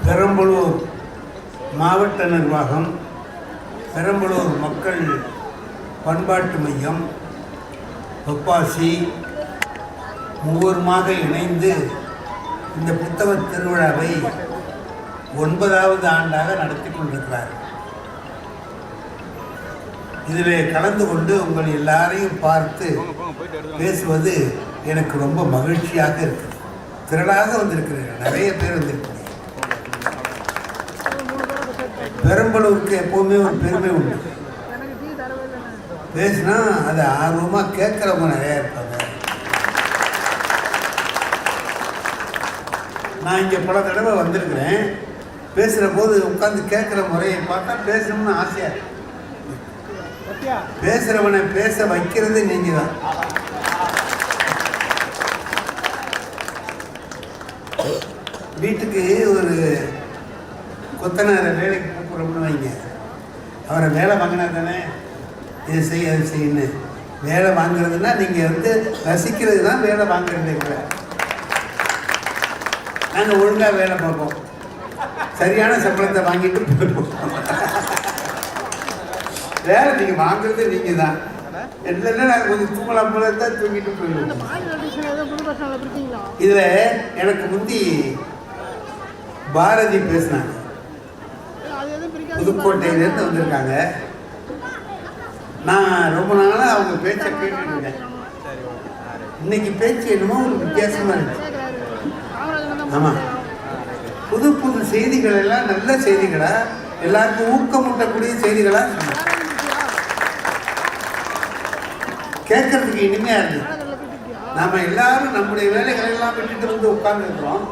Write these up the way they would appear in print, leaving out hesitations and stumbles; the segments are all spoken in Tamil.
பெரம்பலூர் மாவட்ட நிர்வாகம், பெரம்பலூர் மக்கள் பண்பாட்டு மையம், பப்பாசி மூவருமாக இணைந்து இந்த புத்தக திருவிழாவை 9வது ஆண்டாக நடத்தி கொண்டிருக்கிறார். இதில் கலந்து கொண்டு உங்கள் எல்லாரையும் பார்த்து பேசுவது எனக்கு ரொம்ப மகிழ்ச்சியாக இருக்குது. திரளாக வந்திருக்கிறீர்கள், நிறைய பேர் வந்திருக்கிறீர்கள். பெரம்பலூருக்கு எப்போவுமே ஒரு பெருமை உண்டு. பேசினா அதை ஆர்வமாக கேட்குறவங்க நிறையா இருப்பாங்க. நான் இங்கே பல தடவை வந்திருக்கிறேன். பேசுகிற போது உட்காந்து கேட்குற முறையை பார்த்தா பேசணும்னு ஆசையாக இருக்கு. பேசுகிறவனை பேச வைக்கிறது நீங்கள் தான். வீட்டுக்கு ஒரு கொத்தனாரை வேலைக்கு கூப்பிட்றோம்னு வைங்க, அவரை வேலை வாங்கினா தானே இதை செய்ய அதை செய்யணும். வேலை வாங்குறதுன்னா நீங்கள் ரசிக்கிறது தான் வேலை வாங்குறது. நாங்கள் ஒழுங்காக வேலை பார்ப்போம், சரியான சம்பளத்தை வாங்கிட்டு போயிடுவோம். வேலை நீங்கள் வாங்குறது நீங்கள் தான். இல்லைன்னா நாங்கள் கொஞ்சம் தூங்கலாம் போல தான் தூங்கிட்டு போயிடுவோம். இதில் எனக்கு முந்தி பாரதி பேசினாங்க, புதுக்கோட்டையிலேருந்து வந்திருக்காங்க. நான் ரொம்ப நாளாக அவங்க பேச்சை கேட்டுட்டு இருக்கேன். இன்னைக்கு பேச்சு என்னமோ ஒரு வித்தியாசமாக இருக்கு. ஆமாம், புது புது செய்திகள் எல்லாம் நல்ல செய்திகளா, எல்லாருக்கும் ஊக்கமூட்டக்கூடிய செய்திகளா சொன்னாங்க. கேட்கறதுக்கு இனிமையாக இருக்கு. நாம் எல்லாரும் நம்முடைய வேலைகளை எல்லாம் விட்டுட்டு வந்து உட்கார்ந்துருக்கிறோம்.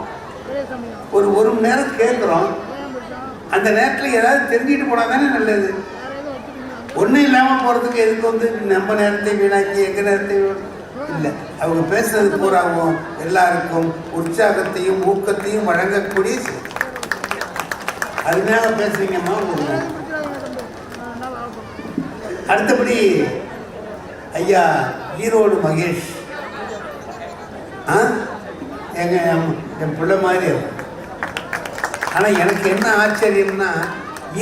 ஒரு மணி நேரம் கேட்குறோம். அந்த நேரத்தில் ஏதாவது தெரிஞ்சுட்டு போனால் தானே நல்லது. ஒன்றும் இல்லாமல் போகிறதுக்கு எதுக்கு நம்ம நேரத்தை வீணாக்கி எங்கள் நேரத்தை இல்லை. அவங்க பேசுறது பூராவும் எல்லாருக்கும் உற்சாகத்தையும் ஊக்கத்தையும் வழங்கக்கூடிய அருமையாக பேசுறீங்கம்மா. அடுத்தபடி ஐயா ஈரோடு மகேஷ், என் பிள்ளை மாதிரி. ஆனால் எனக்கு என்ன ஆச்சரியம்னா,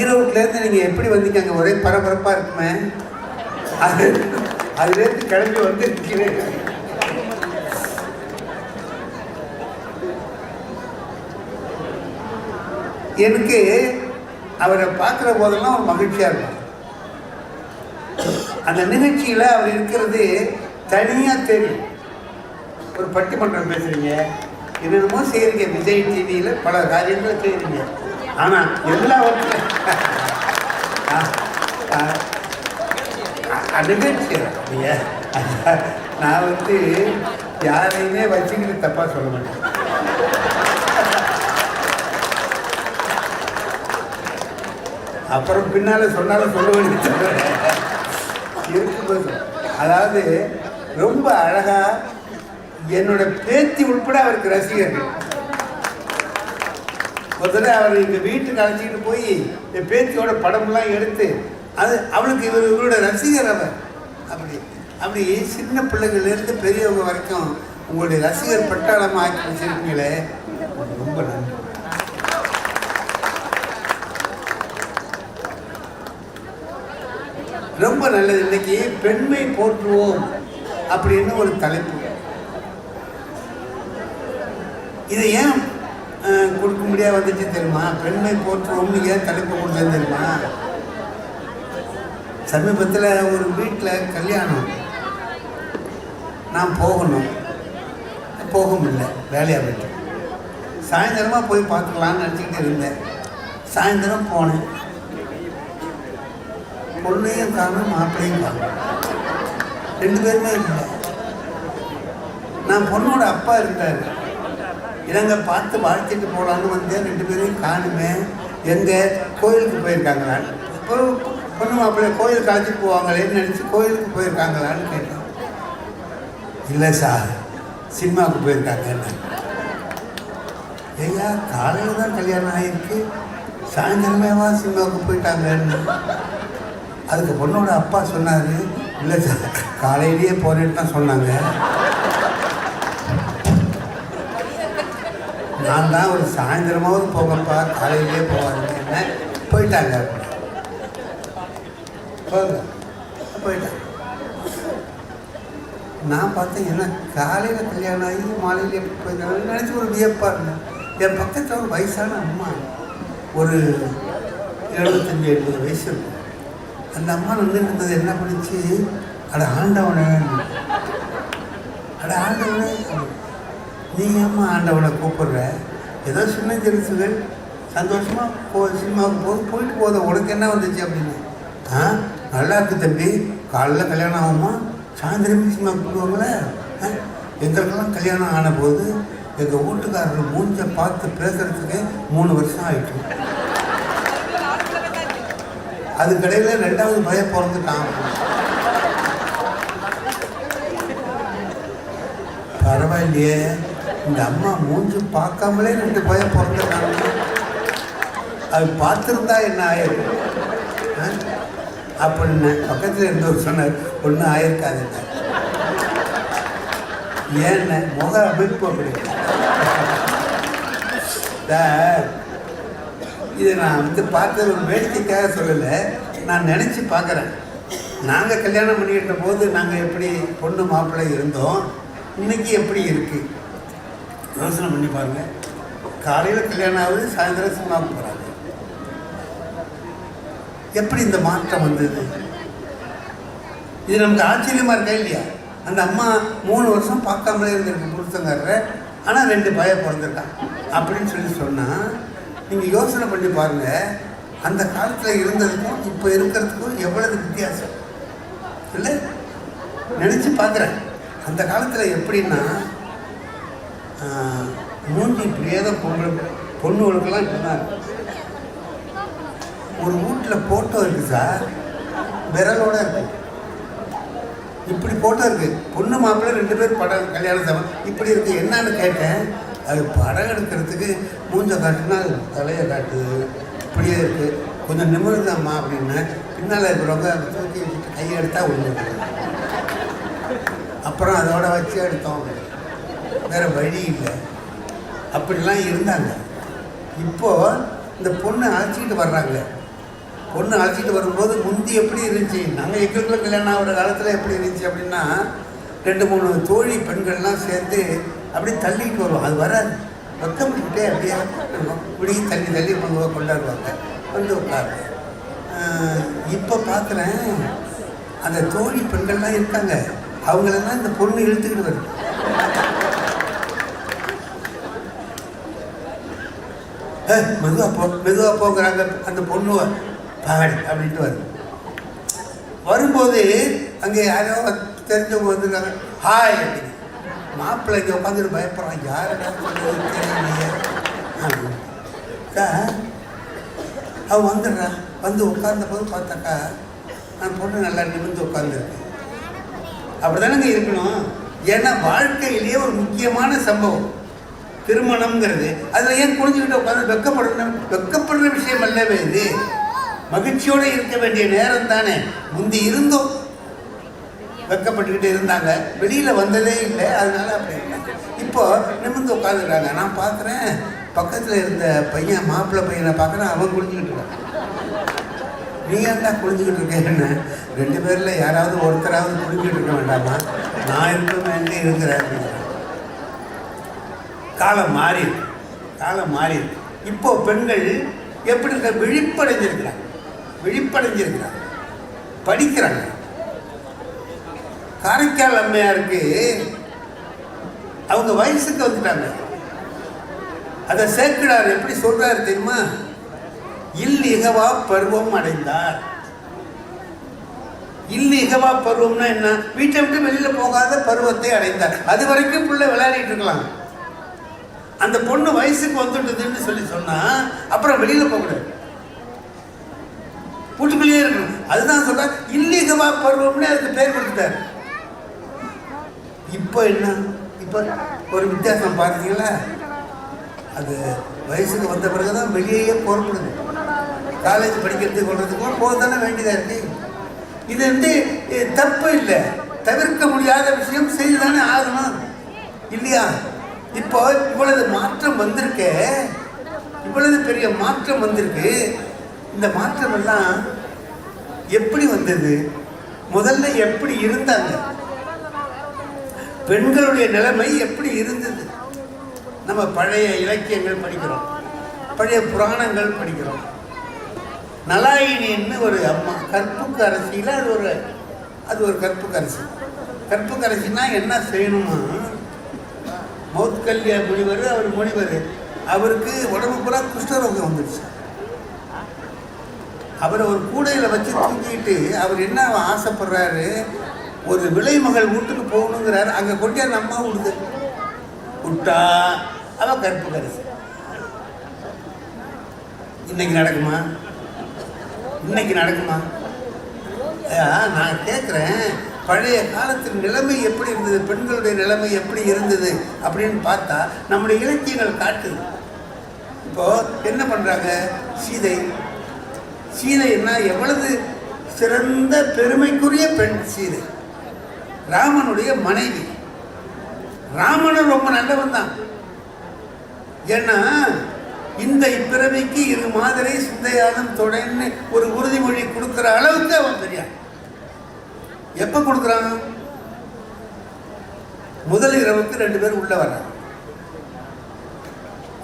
ஈரோட்லேருந்து நீங்கள் எப்படி வந்தீங்க? அங்கே ஒரே பரபரப்பாக இருக்குமே. அதுலேருந்து கிளம்பி வந்து இருக்கிறேன். எனக்கு அவரை பார்க்குற போதெல்லாம் ஒரு மகிழ்ச்சியாக இருக்கும். அந்த நிகழ்ச்சியில் அவர் இருக்கிறது தனியாக தெரியும். ஒரு பட்டிமன்றம் பேசுகிறீங்க, என்னென்னமோ செய்கிறீங்க, விஜய் டிவியில் பல காரியங்களை செய்கிறீங்க. ஆனால் எல்லாவற்றையும் நிகழ்ச்சி நான் யாரையுமே வச்சுக்கிட்டு தப்பாக சொல்ல மாட்டேன். அப்புறம் பின்னால் சொன்னாலும் சொல்ல வேண்டியது இருக்கும்போது, அதாவது ரொம்ப அழகாக என்னோட பேத்தி உட்பட அவருக்கு ரசிகர்கள். ஒரு தடவை அவர் எங்கள் வீட்டுக்கு அழைச்சிக்கிட்டு போய் என் பேத்தியோட படமெல்லாம் எடுத்து அவளுக்கு இவரோட ரசிகர் அவர். அப்படி சின்ன பிள்ளைகள்லேருந்து பெரியவங்க வரைக்கும் உங்களுடைய ரசிகர் பட்டாளமாக ஆக்கி வச்சிருக்கீங்களே, ரொம்ப நன்றி. ரொம்ப நல்லது. இன்னைக்கு பெண்மை போற்றுவோம் அப்படின்னு ஒரு தலைப்பு. இதை ஏன் கொடுக்க முடியாது வந்துச்சு தெரியுமா? பெண்மை போற்றுவோம்னு ஏன் தலைப்பு கொடுத்தது தெரியுமா? சமீபத்தில் ஒரு வீட்டில் கல்யாணம், நான் போகணும், போக முடியல, வேலையாக போயிட்டு. சாயந்தரமாக போய் பார்த்துக்கலான்னு நினச்சிக்கிட்டு இருந்தேன். சாயந்தரம் போனேன். பொண்ணையும் காணும், மாப்பிள்ளையும் காணும், 2 பேருமே இல்லை. நான் பொண்ணோட அப்பா இருந்தார். இவங்க பார்த்து வாழ்த்திட்டு போகலான்னு வந்தேன். 2 பேரையும் காணுமே. எங்கே கோயிலுக்கு போயிருக்காங்களான்னு. அப்புறம் பொண்ணு மாப்பிள்ளை கோயிலுக்கு அழைச்சிட்டு போவாங்களேன்னு நினச்சி கோயிலுக்கு போயிருக்காங்களான்னு கேட்டேன். இல்லை சார், சினிமாவுக்கு போயிருக்காங்கன்னு. ஐயா, காலையில் தான் கல்யாணம் ஆகிருக்கு, சாயந்தரமேவா சினிமாவுக்கு போயிட்டாங்கன்னு. அதுக்கு பொண்ணோட அப்பா சொன்னார், இல்லை சார், காலையிலேயே போனேன்னு தான் சொன்னாங்க. நான் தான் ஒரு சாயந்தரமாவது போங்கப்பா, காலையிலே போவாங்க என்ன போயிட்டாங்க. போயிட்டாங்க. நான் பார்த்தேன் என்ன காலையில் கல்யாணம் ஆகி மாலையில் எப்படி போயிருக்காங்க நினச்சி ஒரு வியப்பாக இருந்தேன். என் பக்கத்தில் ஒரு வயசான அம்மா, ஒரு 75-80 வயசு இருக்கும். அந்த அம்மா நின்று இருந்தது என்ன பண்ணிச்சு, அட ஆண்டவனே, அட ஆண்டவனே, நீ ஏம்மா ஆண்டவனை கூப்பிடுற, ஏதோ சின்ன ஜெருசுகள் சந்தோஷமாக சினிமாவுக்கு போயிட்டு போத, உனக்கு என்ன வந்துச்சு அப்படின்னு. நல்லா இருக்கு தம்பி, காலையில் கல்யாணம் ஆகுமா, சாயந்தரம் சினிமாவுக்கு போடுவாங்களே. எங்களுக்கெல்லாம் கல்யாணம் ஆன போது எங்கள் வீட்டுக்காரர் மூஞ்சை பார்த்து பேசுறதுக்கு 3 வருஷம் ஆயிடுச்சு. அதுக்கடையில் 2வது பயம் பிறந்துட்டான். பரவாயில்லையே, இந்த அம்மா மூஞ்சி பார்க்காமலே 2 பயம் பிறந்துட்டாங்க. அது பார்த்துருந்தா என்ன ஆயிருக்கும் அப்படின்னு பக்கத்தில் இருந்தவர் சொன்னார். ஒன்றும் ஆயிருக்காதுங்க. ஏன்ன முக அமைப்பு அப்படி. இதை நான் பார்த்தது ஒரு வேடிக்கைக்காக சொல்லலை, நான் நினச்சி பார்க்குறேன். நாங்கள் கல்யாணம் பண்ணிக்கிட்ட போது நாங்கள் எப்படி பொண்ணு மாப்பிள்ளை இருந்தோம், இன்றைக்கி எப்படி இருக்குது யோசனை பண்ணி பாருங்கள். காலையில் கல்யாணம் ஆகுது, சாயந்தரம் சினிமாவுக்கு போகிறாங்க. எப்படி இந்த மாற்றம் வந்தது? இது நமக்கு ஆச்சரியமாக இருக்கா இல்லையா? அந்த அம்மா 3 வருஷம் பார்க்காமலே இருந்திருக்கு புருஷங்காரரை, ஆனால் 2 பயம் பிறந்திருக்கான் அப்படின்னு சொன்னால் நீங்கள் யோசனை பண்ணி பாருங்கள். அந்த காலத்தில் இருந்ததுக்கும் இப்போ இருக்கிறதுக்கும் எவ்வளவு வித்தியாசம் இல்லை? நினச்சி பார்க்குறேன். அந்த காலத்தில் எப்படின்னா மூஞ்சி இப்படியே தான் பொண்ணுகளுக்கெல்லாம் சொன்னார். ஒரு வீட்டில் ஃபோட்டோ இருக்குது சார், விரலோடு இருக்குது. இப்படி ஃபோட்டோ இருக்குது, பொண்ணு மாப்பிள்ளை 2 பேர் படம் கல்யாணம் சமம் இப்படி இருக்குது. என்னான்னு கேட்டேன். அது படம் எடுக்கிறதுக்கு மூஞ்சை காட்டுனா அது தலையை காட்டுது, இப்படியே இருக்குது. கொஞ்சம் நிமிர்ந்தாம்மா அப்படின்னு பின்னால் இருக்கிறவங்க அதை தூக்கி வச்சுட்டு கையை எடுத்தால் விழுந்துருக்கு. அப்புறம் அதோட வச்சு எடுத்தோம், வேறு வழி இல்லை. அப்படிலாம் இருந்தாங்க. இப்போது இந்த பொண்ணை அழைச்சிக்கிட்டு வர்றாங்க. பொண்ணு அழைச்சிட்டு வரும்போது முந்தி எப்படி இருந்துச்சு, நாங்கள் எங்களுக்குள்ள கல்யாணம் ஆகிற காலத்தில் எப்படி இருந்துச்சு அப்படின்னா 2-3 தோழி பெண்கள்லாம் சேர்ந்து அப்படியே தள்ளிட்டு வருவோம். அது வராது, வெக்கப்பட்டுக்கிட்டே அப்படியே இப்படி தள்ளி கொண்டாடுவாங்க, வந்து உட்காரு. இப்போ பார்க்குறேன் அந்த தோழி பெண்கள்லாம் இருக்காங்க, அவங்களெல்லாம் இந்த பொண்ணு இழுத்துக்கிட்டு வருது. மெதுவாக போகிறாங்க. அந்த பொண்ணு பாடி அப்படின்ட்டு வருது. வரும்போது அங்கே யாரோ தெரிஞ்சவங்க வந்துருக்காங்க, ஹாய் அப்படின்னு. மாப்பிள்ளை இங்கே உட்காந்துட்டு பயப்படுறான், யாரை தெரியலையே. அவன் வந்துடுறான். வந்து உட்கார்ந்த போது பார்த்தாக்கா நான் பொண்ணு நல்லா நிமிர்ந்து உட்காந்துருக்கேன். அப்படி தானேங்க இருக்கணும். ஏன்னா வாழ்க்கையிலேயே ஒரு முக்கியமான சம்பவம் திருமணம்ங்கிறது. அதில் ஏன் குளிஞ்சுக்கிட்டு உட்காந்து வெக்கப்படுற விஷயம் அல்லவே இது. மகிழ்ச்சியோடு இருக்க வேண்டிய நேரம் தானே. முந்தி இருந்தோம், வெக்கப்பட்டுக்கிட்டு இருந்தாங்க, வெளியில் வந்ததே இல்லை, அதனால அப்படி இருந்தாங்க. இப்போ நிமிர்ந்து உட்காந்துருக்காங்க. நான் பார்க்குறேன் பக்கத்தில் இருந்த பையன், மாப்பிள்ளை பையனை பார்க்குறேன், அவன் குளிஞ்சுக்கிட்டு இருக்கான். நீ ஏன்டா குளிஞ்சுக்கிட்டு இருக்கேன்னு. 2 பேரில் யாராவது ஒருத்தராவது குளிஞ்சுக்கிட்டு இருக்க வேண்டாமா, நான் இருக்க வேண்டி இருக்கிறேன். காலம் மாறி இப்போ பெண்கள் எப்படி இருக்க, விழிப்படைஞ்சிருக்கிறாங்க, படிக்கிறாங்க. காரைக்கால் அம்மையாருக்கு அவங்க வயசுக்கு வந்துட்டாங்க. அதை சேக்கிழார் எப்படி சொல்றாரு தெரியுமா? இல்லிகவா பருவம் அடைந்தார். இல்லிகவா பருவம்னா என்ன? வீட்டை விட்டு வெளியில போகாத பருவத்தை அடைந்தார். அது வரைக்கும் பிள்ளை விளையாடிட்டு இருக்கலாம். அந்த பொண்ணு வயசுக்கு வந்துட்டதுன்னு சொன்னா அப்புறம் வெளியில போகக்கூடாது, வீட்டுக்குள்ளேயே இருக்கணும். அதுதான் சொல்ற இல்லிகவா பருவம்னு அதுக்கு பேர் கொடுத்துட்டாரு. இப்போ என்ன, இப்போ ஒரு வித்தியாசம் பார்த்தீங்களா? அது வயசுக்கு வந்த பிறகுதான் வெளியே புறப்படுது. காலேஜ் படிக்கிறதுக்கு கொள்றதுக்கும் போக தானே வேண்டியதாக இருக்கு. இது தப்பு இல்லை, தவிர்க்க முடியாத விஷயம், செய்து தானே ஆகணும் இல்லையா? இப்போ இவ்வளவு மாற்றம் வந்திருக்கு, இவ்வளவு பெரிய மாற்றம் வந்திருக்கு. இந்த மாற்றம் எல்லாம் எப்படி வந்தது? முதல்ல எப்படி இருந்தாங்க? பெண்களுடைய நிலைமை எப்படி இருந்தது? நம்ம பழைய இலக்கியங்கள் படிக்கிறோம், பழைய புராணங்கள் படிக்கிறோம். நலாயினின்னு ஒரு அம்மா, கற்புக்கு அரசியில் அது ஒரு கற்புக்கு அரசி. கற்புக்கு அரசினா என்ன செய்யணுமா, மௌத்கல்யா முனிவர், அவர் முனிவர், அவருக்கு உடம்பு பூரா குஷ்டரோகம் வந்துடுச்சு. அவரை ஒரு கூடையில் வச்சு தூக்கிட்டு அவர் என்ன ஆசைப்படுறாரு, ஒரு விலைமகள் வீட்டுக்கு போகணுங்கிறாரு. அங்கே கொண்டே நம்ம விடுது, விட்டா அவன் கற்புக்கு அரசி. இன்னைக்கு நடக்குமா? இன்னைக்கு நடக்குமா? நான் கேட்குறேன், பழைய காலத்தின் நிலைமை எப்படி இருந்தது, பெண்களுடைய நிலைமை எப்படி இருந்தது அப்படின்னு பார்த்தா நம்முடைய இலக்கியங்கள் காட்டுது. இப்போ என்ன பண்ணுறாங்க, சீதை என்ன எவ்வளவு சிறந்த பெருமைக்குரிய பெண் சீதை, ராமனுடைய மனைவி. ராமனும் ரொம்ப நல்லவன் தான். ஏன்னா இந்த பிறவிக்கு இரு மாதிரி சிந்தையாலும் தொடர்ந்து ஒரு உறுதிமொழி கொடுக்குற அளவுக்கு அவன் தெரியாது. எப்ப கொடுக்குறான்? முதல் இரவுக்கு 2 பேர் உள்ள வர்றான்.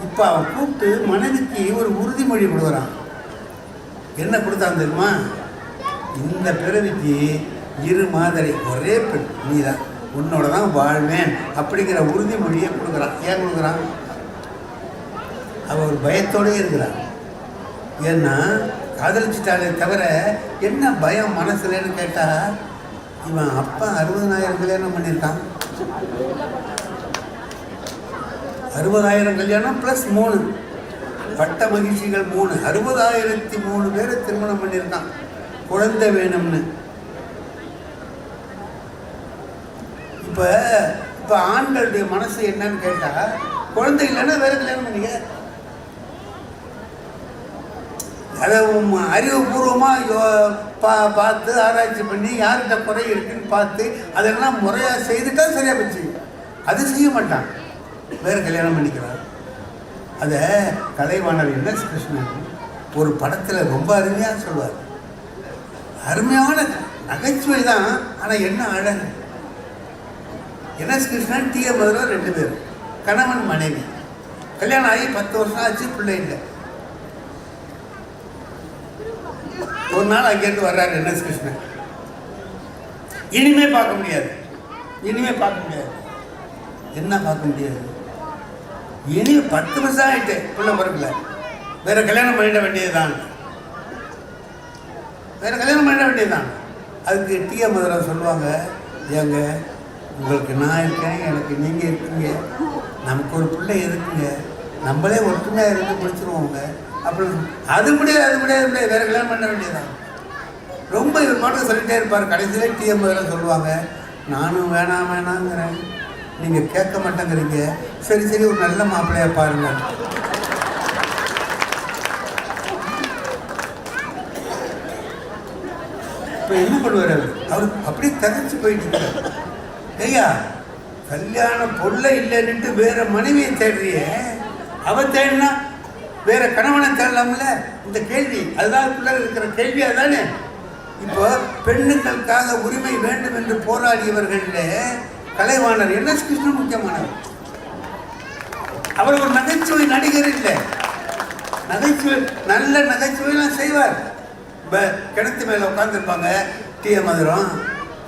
இப்ப அவன் கூப்பிட்டு மனைவிக்கு ஒரு உறுதிமொழி கொடுக்குறான். என்ன கொடுத்தான் தெரியுமா? இந்த பிறவிக்கு இரு மாதிரி ஒரே பெண் நீதான், உன்னோட தான் வாழ்வேன் அப்படிங்கிற உறுதிமொழியை கொடுக்குறான். ஏன் கொடுக்குறான்? அவன் ஒரு பயத்தோடே இருக்கிறான். ஏன்னா காதலிச்சிட்டாலே தவிர என்ன பயம் மனசுலன்னு கேட்டா, இவன் அப்பா 60,000 கல்யாணம் பண்ணியிருக்கான். 60,000 கல்யாணம் ப்ளஸ் 3 பட்ட மகிழ்ச்சிகள் 3, 60,003 பேரை திருமணம் பண்ணியிருக்கான் குழந்தை வேணும்னு. இப்போ ஆண்களுடைய மனசு என்னன்னு கேட்டா, குழந்தை இல்லைன்னா வேற கல்யாணம் பண்ணிக்க. அதை அறிவுபூர்வமாக பார்த்து ஆராய்ச்சி பண்ணி யார்கிட்ட குறை இருக்குன்னு பார்த்து அதெல்லாம் முறையாக செய்துட்டா சரியாக போச்சு. அது செய்ய மாட்டான், வேறு கல்யாணம் பண்ணிக்கிறார். அதை கலைவாணர் என்எஸ் கிருஷ்ணன் ஒரு படத்தில் ரொம்ப அருமையாக சொல்வார். அருமையான நகைச்சுவை தான், ஆனால் என்ன அழகு. NS Krishnan TM. மதுரை 2 பேர், கணவன் மனைவி, கல்யாணம் ஆகி 10 வருஷம் ஆச்சு, பிள்ளை இல்லை. ஒரு நாள் அங்கேருந்து வர்றாரு என்எஸ் கிருஷ்ணன். இனிமே பார்க்க முடியாது, இனிமே பார்க்க முடியாது. என்ன பார்க்க முடியாது? இனி 10 வருஷம் ஆயிட்டு பிள்ளை பிறக்கல, வேற கல்யாணம் பண்ணிட வேண்டியதுதான், வேற கல்யாணம் பண்ணிட வேண்டியதுதான். அதுக்கு டி.எம். மதுரை சொல்லுவாங்க, ஏங்க உங்களுக்கு நான் இருக்கேன், எனக்கு நீங்கள் இருக்கீங்க, நமக்கு ஒரு பிள்ளை இருக்குங்க, நம்மளே ஒற்றுமையாக இருந்து பிடிச்சிருவோங்க. அப்புறம் அது முடியாது வேற கல்யாணம் பண்ண வேண்டியதான். ரொம்ப இவர் மட்டும் சொல்லிட்டே இருப்பார். கடைசியில் டி.எம். மதுரை சொல்லுவாங்க, நானும் வேணாங்கிறேன், நீங்கள் கேட்க மாட்டேங்கிறீங்க, சரி ஒரு நல்ல மாப்பிள்ளையா பாருங்க. இப்போ என்ன பண்ணுவார் அவர் அப்படியே தகச்சு போயிட்டு இருக்கார். ஐயா, கல்யாணம் பொருளை இல்லைன்னுட்டு வேற மனைவியை தேடுறியே, அவ தேடினா வேற கணவனை தேடலாம்ல. இந்த கேள்வி அதுதான் பிள்ளைகள் இருக்கிற கேள்வி அதானே. இப்போ பெண்ணுங்களுக்காக உரிமை வேண்டும் என்று போராடியவர்கள் கலைவாணர் என்எஸ் கிருஷ்ணன் முக்கியமானவர். அவர் ஒரு நகைச்சுவை நடிகர் இல்லை, நகைச்சுவை நல்ல நகைச்சுவைலாம் செய்வார். இப்போ கிணத்து மேலே உட்காந்துருப்பாங்க டி.எம். மதுரம்,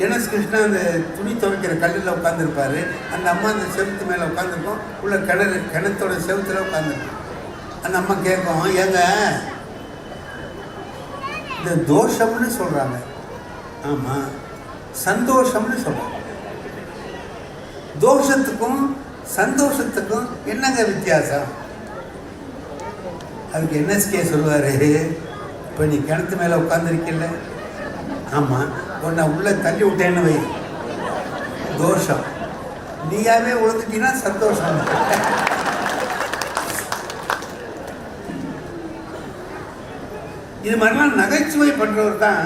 என்எஸ் கிருஷ்ணன் அந்த துணி துவைக்கிற கல்லில் உட்காந்துருப்பார், அந்த அம்மா அந்த செவுத்து மேலே உட்காந்துருக்கோம், உள்ள கிணத்தோட செவுத்துல உட்காந்துருக்கோம். அந்த அம்மா கேட்கும், ஏங்க இந்த தோஷம்னு சொல்கிறாங்க, ஆமாம் சந்தோஷம்னு சொல்கிறாங்க, தோஷத்துக்கும் சந்தோஷத்துக்கும் என்னங்க வித்தியாசம்? அதுக்கு என்எஸ்கே சொல்லுவார், இப்போ நீ கிணத்து மேலே உட்காந்துருக்கில்ல, ஆமாம், உன்னை உள்ளே தள்ளி விட்டேன்னு வை, தோஷம், நீயாவே உழுந்துட்டீங்கன்னா சந்தோஷம். இது மாதிரிலாம் நகைச்சுவை பண்ணுறவர் தான்.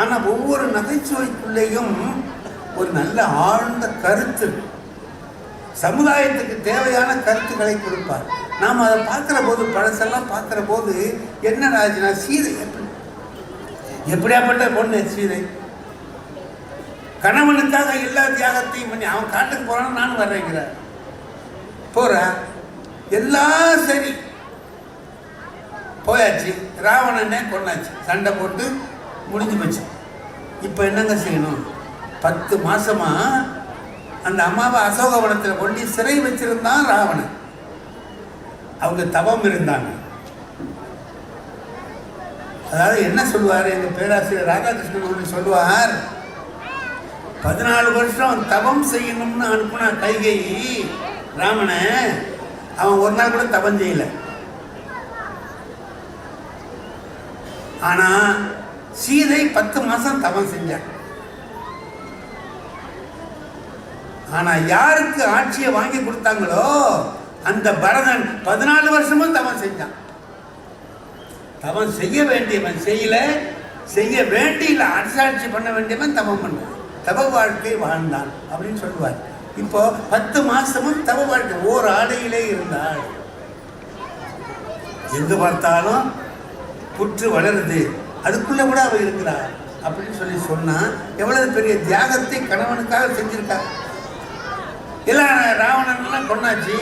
ஆனால் ஒவ்வொரு நகைச்சுவைக்குள்ளேயும் ஒரு நல்ல ஆழ்ந்த கருத்து. சமுதாயத்துக்கு தேவையான கருத்துக்களை கொடுப்பார். நாம் அதை பார்க்குற போது, பழசெல்லாம் பார்க்குற போது என்ன ஆச்சுன்னா, சீதை எப்படியாப்பட்ட பொண்ணு சீதை, கணவனுக்காக எல்லா தியாகத்தையும் பண்ணி அவன் காட்டுக்கு போறான்னு நானும் வர்றேங்கிறார். போறா எல்லாம் சரி போயாச்சு, ராவணனே கொண்டாச்சு, சண்டை போட்டு முடிஞ்சு போச்சு. இப்போ என்னங்க செய்யணும்? 10 மாசமா அந்த அம்மாவை அசோகவனத்தில் கொண்டு சிறை வச்சிருந்தான் ராவணன். அவங்க தவம் இருந்தாங்க. அதாவது என்ன சொல்லுவார் எங்கள் பேராசிரியர் ராதாகிருஷ்ணன் ஒன்று சொல்லுவார், 14 வருஷம் தவம் செய்யணும்னு அனுப்புனா கைகை ராமனை, அவன் ஒரு நாள் கூட தவம் செய்யலை. ஆனால் சீதை 10 மாதம் தவம் செஞ்சான். ஆனால் யாருக்கு ஆட்சியை வாங்கி கொடுத்தாங்களோ அந்த பரதன் 14 வருஷமும் தவம் செஞ்சான். தவம் செய்ய வேண்டியவன் செய்யல, செய்ய வேண்டிய அரசாட்சி பண்ண வேண்டியவன் தவம் பண்ணான், தவ வாழ்க்கை வாழ்ந்தான் அப்படின்னு சொல்லுவார். இப்போ 10 மாசமும் தவ வாழ்க்கை, ஓர் ஆடையிலே இருந்தாள். எங்கு பார்த்தாலும் புற்று வளருது, அதுக்குள்ள கூட அவ இருக்கிறார் அப்படின்னு சொல்லி சொன்னா எவ்வளவு பெரிய தியாகத்தை கணவனுக்காக செஞ்சிருக்கா. எல்லாம் ராவணன்லாம் கொண்டாச்சு,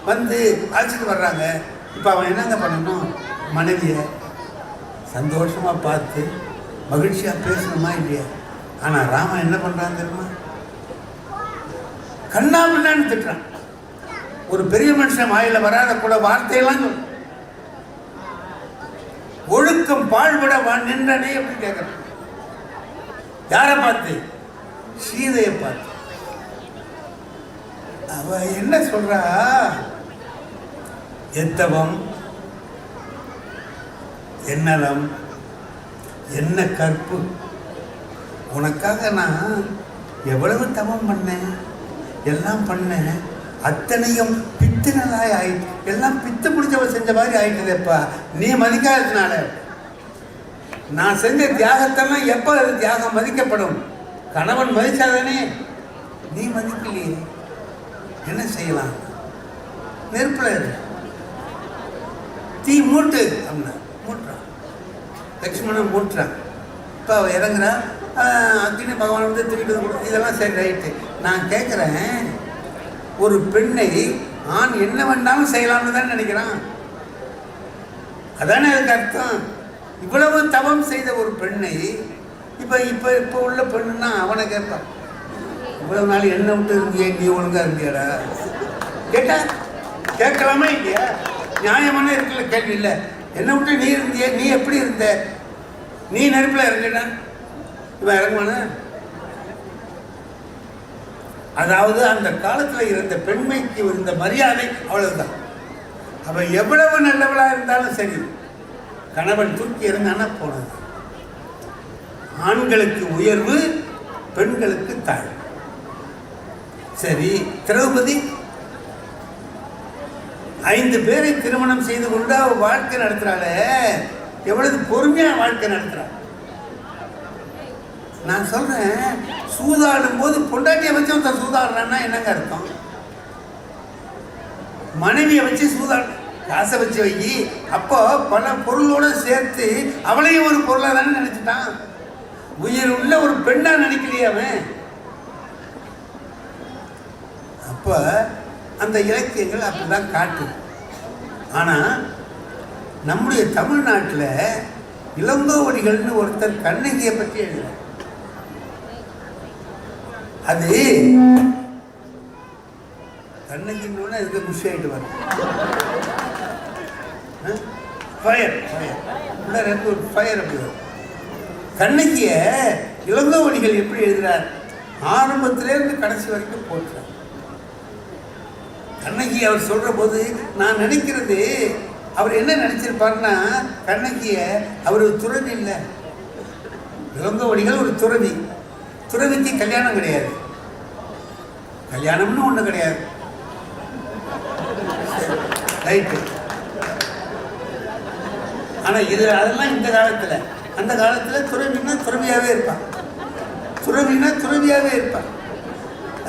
வந்து அழைச்சிட்டு வர்றாங்க. இப்போ அவன் என்னங்க பண்ணணும்? மனைவியை சந்தோஷமாக பார்த்து மகிழ்ச்சியாக பேசணுமா இல்லையா? ஆனால் ராமன் என்ன பண்ணுறான் தெரியுமா? கண்ணா பின்னான்னு திட்டுறான். ஒரு பெரிய மனுஷன் வாயில வராத கூட வார்த்தையெல்லாம் சொல்ல, ஒழுக்கம் பாழ்பட நின்றனே அப்படின்னு கேட்கிறான். யாரை பார்த்து? சீதையை பார்த்து. அவ என்ன சொல்றா? எத்தவம், என்னலம், என்ன கற்பு, உனக்காக நான் எவ்வளவு தவம் பண்ணேன், எல்லாம் பண்ணேன், அத்தனையும் பித்துனதாய் ஆயிட்டு, எல்லாம் பித்து பிடிச்சவ செஞ்ச மாதிரி ஆயிட்டுதேப்பா, நீ மதிக்காததுனால. நான் செஞ்ச தியாகத்தெல்லாம் எப்போ அது தியாகம் மதிக்கப்படும்? கணவன் மதிச்சாதானே. நீ மதிக்கலையே, என்ன செய்யலாம்? நெருப்புல தீ மூட்டு அப்படின்னா மூட்டுறான். லக்ஷ்மணன் மூட்டுறான். இப்போ அவ இறங்குறா, அக்னி பகவான் வந்து திருட்டு கொடுத்து, இதெல்லாம் சரி ரைட்டு. நான் கேட்குறேன், ஒரு பெண்ணை ஆண் என்ன வேண்டாலும் செய்யலாம்னு தான் நினைக்கிறான். அதானே அதுக்கு அர்த்தம். இவ்வளவு தவம் செய்த ஒரு பெண்ணை இப்போ இப்போ இப்போ உள்ள பெண்ணுன்னா அவனை கேட்பான், இவ்வளவு நாள் என்ன விட்டு இருந்தியே, நீ ஒழுங்கா இருந்தியாடா கேட்டா? கேட்கலாமா இல்லையா? நியாயமான இருக்குல்ல கேள்வி இல்லை. என்ன விட்டு நீ இருந்திய, நீ எப்படி இருந்த, நீ நெருப்பில் இறங்கினா இவன் இறங்குவான? அதாவது அந்த காலத்தில் இருந்த பெண்மைக்கு இருந்த மரியாதை அவ்வளவுதான். அவன் எவ்வளவு நல்லவளா இருந்தாலும் சரி, கணவன் தூக்கி இருந்தானா போனது. ஆண்களுக்கு உயர்வு, பெண்களுக்கு தாழ்வு. சரி, திரௌபதி 5 பேரை திருமணம் செய்து கொண்டு அவள் வாழ்க்கை நடத்துறாள, எவ்வளவு பொறுமையா வாழ்க்கை நடத்துறாள். நான் சொல்றேன், சூதாடும் போது பொண்டாட்டியை வச்சு ஒருத்தன் சூதாடுறான்னா என்னங்க அர்த்தம்? மனைவியை வச்சு சூதாடு, காசை வச்சு வை. அப்போ பல பொருளோட சேர்த்து அவளையும் ஒரு பொருளா தானே நினைச்சிட்டான். உயிர் உள்ள ஒரு பெண்ணா நினைக்கலையே அவன். அப்ப அந்த இலக்கியங்கள் அப்படிதான் காட்டுது. ஆனா நம்முடைய தமிழ்நாட்டில் இளங்கோவடிகள்னு ஒருத்தர் கண்ணகியை பற்றி எழுதுறார். அது கண்ணகின்னு இதுக்கு புஷ் ஆகிட்டு வரும். ஃபயர் ஃபயர் உள்ள ரெண்டு ஃபயர் அப்படி வரும். கண்ணகிய இளங்கோவடிகள் எப்படி எழுதுறார்? ஆரம்பத்திலேருந்து கடைசி வரைக்கும் போட்டுறார். கண்ணகி அவர் சொல்ற போது நான் நினைக்கிறது, அவர் என்ன நினைச்சிருப்பாருன்னா, கண்ணகிய அவர் ஒரு துறவி இல்லை, இளங்கோவடிகள் ஒரு துறவி. துறவிக்கு கல்யாணம் கிடையாது, கல்யாணம்னு ஒண்ணு கிடையாது. ரைட்டு. ஆனா இது அதெல்லாம் இந்த காலத்துல, அந்த காலத்துல துறவினா துறவியாவே இருப்பான், துறவினா துறவியாவே இருப்பான்.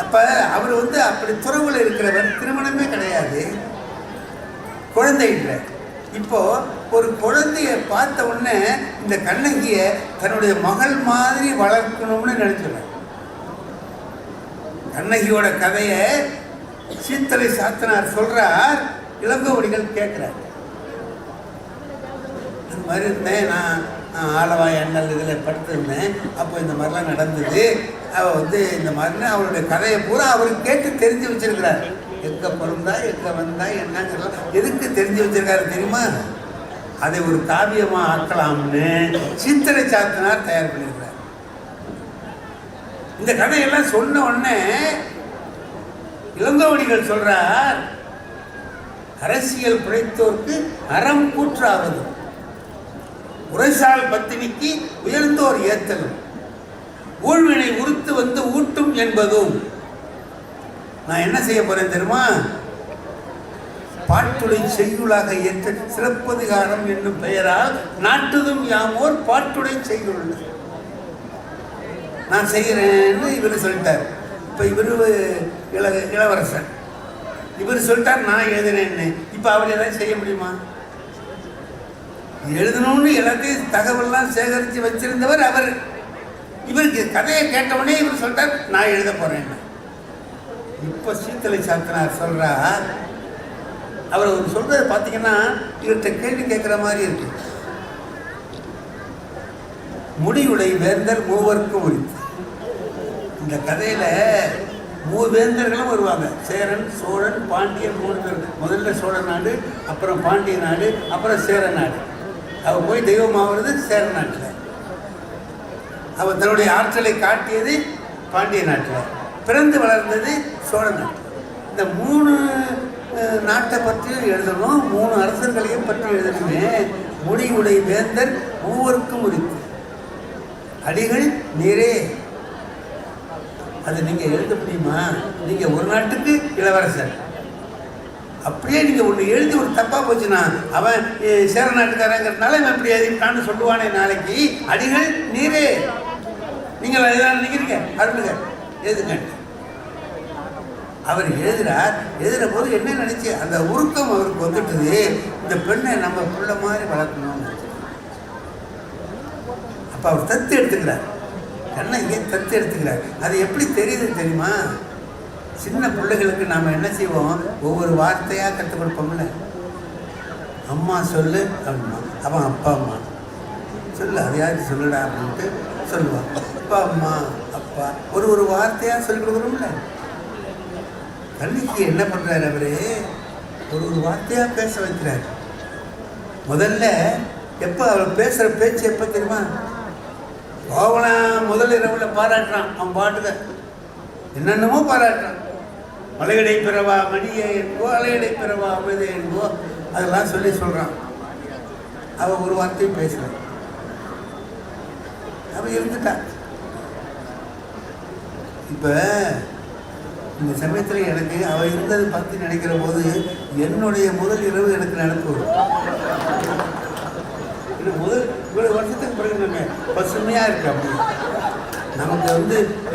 அப்போ அவர் வந்து அப்படி துறவுல இருக்கிறவர், திருமணமே கிடையாது, குழந்தை இல்லை. இப்போ ஒரு குழந்தைய பார்த்த உடனே இந்த கண்ணகியை தன்னுடைய மகள் மாதிரி வளர்க்கணும்னு நினைச்சிடுறார். கண்ணகியோட கதையை சீத்தலை சாத்தனார் சொல்றார், இளங்கோவடிகள் கேட்கிறார். இந்த மாதிரி இருந்தேன் நான், ஆலவாய் அண்ணல் இதில் படுத்திருந்தேன், அப்போ இந்த மாதிரிலாம் நடந்தது. அவள் வந்து இந்த மாதிரினா அவளுடைய கதையை பூரா அவருக்கு கேட்டு தெரிஞ்சு வச்சிருக்கிறார். எங்கே பிறந்தா எங்கே வந்தா என்னங்கிறலாம் எதுக்கு தெரிஞ்சு வச்சிருக்காரு தெரியுமா? அதை ஒரு காவியமாக ஆக்கலாம்னு சீத்தலை சாத்தனார் தயார் பண்ணியிருக்கிறார். இந்த கதையெல்லாம் சொன்ன உடனே இளங்கோவடிகள் சொல்றார், அரசியல் பிழைத்தோர்க்கு அறம் கூற்றாவது, உரைசால் பத்தினிக்கு உயர்ந்தோர் ஏத்தலும், ஊழ்வினை உறுத்து வந்து ஊட்டும் என்பதும். நான் என்ன செய்ய போறேன் தெரியுமா? பாட்டுடை செய்யுளாக ஏற்ற சிறப்பதிகாரம் என்னும் பெயரால் நாட்டுதும் யாமோர் பாட்டுடை செய்யுள் நான் செய்கிறேன்னு இவர் சொல்லிட்டார். இப்போ இவர் இளவரசன், இவர் சொல்லிட்டார் நான் எழுதுனேன்னு. இப்போ அவர் எதாவது செய்ய முடியுமா? எழுதணும்னு எல்லாத்தையும் தகவல்லாம் சேகரித்து வச்சிருந்தவர் அவர். இவருக்கு கதையை கேட்டவுடனே இவர் சொல்லிட்டார் நான் எழுத போறேன். இப்போ சீத்தலை சாத்தனார் சொல்றார், அவர் ஒரு சொல்றதை பார்த்தீங்கன்னா இவர்கிட்ட கேள்வி கேட்குற மாதிரி இருக்கு. முடிவுடை வேந்தர் மூவருக்கும் உரித்து. இந்த கதையில மூவேந்தர்களும் வருவாங்க. சேரன், சோழன், பாண்டியன், 3 பேர். முதல்ல சோழ நாடு, அப்புறம் பாண்டிய நாடு, அப்புறம் சேர நாடு. அவள் போய் தெய்வமாகிறது சேர நாட்டில். அவள் தன்னுடைய ஆற்றலை காட்டியது பாண்டிய நாட்டில், பிறந்து வளர்ந்தது சோழ நாட்டில். இந்த 3 நாட்டை பற்றியும் எழுதணும், 3 அரசர்களையும் பற்றி எழுதணுமே. முடிவுடை வேந்தர் மூவருக்கும் உரித்து. அடிகள் நீரே, அது நீங்கள் எழுத முடியுமா? நீங்கள் ஒரு நாட்டுக்கு இளவரசர், அப்படியே நீங்கள் ஒன்று எழுதி ஒரு தப்பாக போச்சுன்னா அவன் சேர நாட்டுக்காரங்கிறதுனால இவன் இப்படி எழுதிட்டான்னு சொல்லுவானே நாளைக்கு. அடிகள் நீரே, நீங்கள் அதுதான் நினைக்கிறீங்க, அருளுங்க எழுதுங்க. அவர் எழுதுறார். எழுதுகிற போது என்ன நினைச்சு அந்த உருக்கம் அவருக்கு வந்துட்டுது, இந்த பெண்ணை நம்ம பிள்ளை மாதிரி வளர்க்கணும்னு. அப்போ அவர் தத்து எடுத்துக்கிறார், கண்ணகியை தத்து எடுத்துக்கிறார். அது எப்படி தெரியுது தெரியுமா? சின்ன பிள்ளைகளுக்கு நாம் என்ன செய்வோம், ஒவ்வொரு வார்த்தையாக கற்றுக் கொடுப்போம்ல. அம்மா சொல்லு அப்படின்னா அவன் அப்பா அம்மா சொல்லு, அதையாவது சொல்லுடா அப்படின்ட்டு சொல்லுவான். அப்பா அம்மா அப்பா ஒரு வார்த்தையாக சொல்லிக் கொடுக்குறோம்ல. கண்ணகிக்கு என்ன பண்ணுறாரு அவரு, ஒரு வார்த்தையாக பேச வைக்கிறார். முதல்ல எப்போ அவர் பேசுகிற பேச்சு எப்போ தெரியுமா? கோவனா முதல் இரவில் பாராட்டுறான், அவன் பாட்டுக்க என்னென்னமோ பாராட்டுறான். மலையடை பிறவா மணியே என்போ, அலையடை பிறவா அமிர்தே என்போ, அதெல்லாம் சொல்கிறான். அவன் ஒரு வார்த்தையும் பேசுகிறான். அவன் இருந்துட்டான். இப்போ இந்த சமயத்தில் எனக்கு அவள் இருந்தது பற்றி நினைக்கிற போது என்னுடைய முதல் இரவு எனக்கு நினைப்பு வரும். முதல் இவ்வளோ வருஷத்துக்கு பிறகு நம்ம பசுமையாக இருக்கு. அப்படி நமக்கு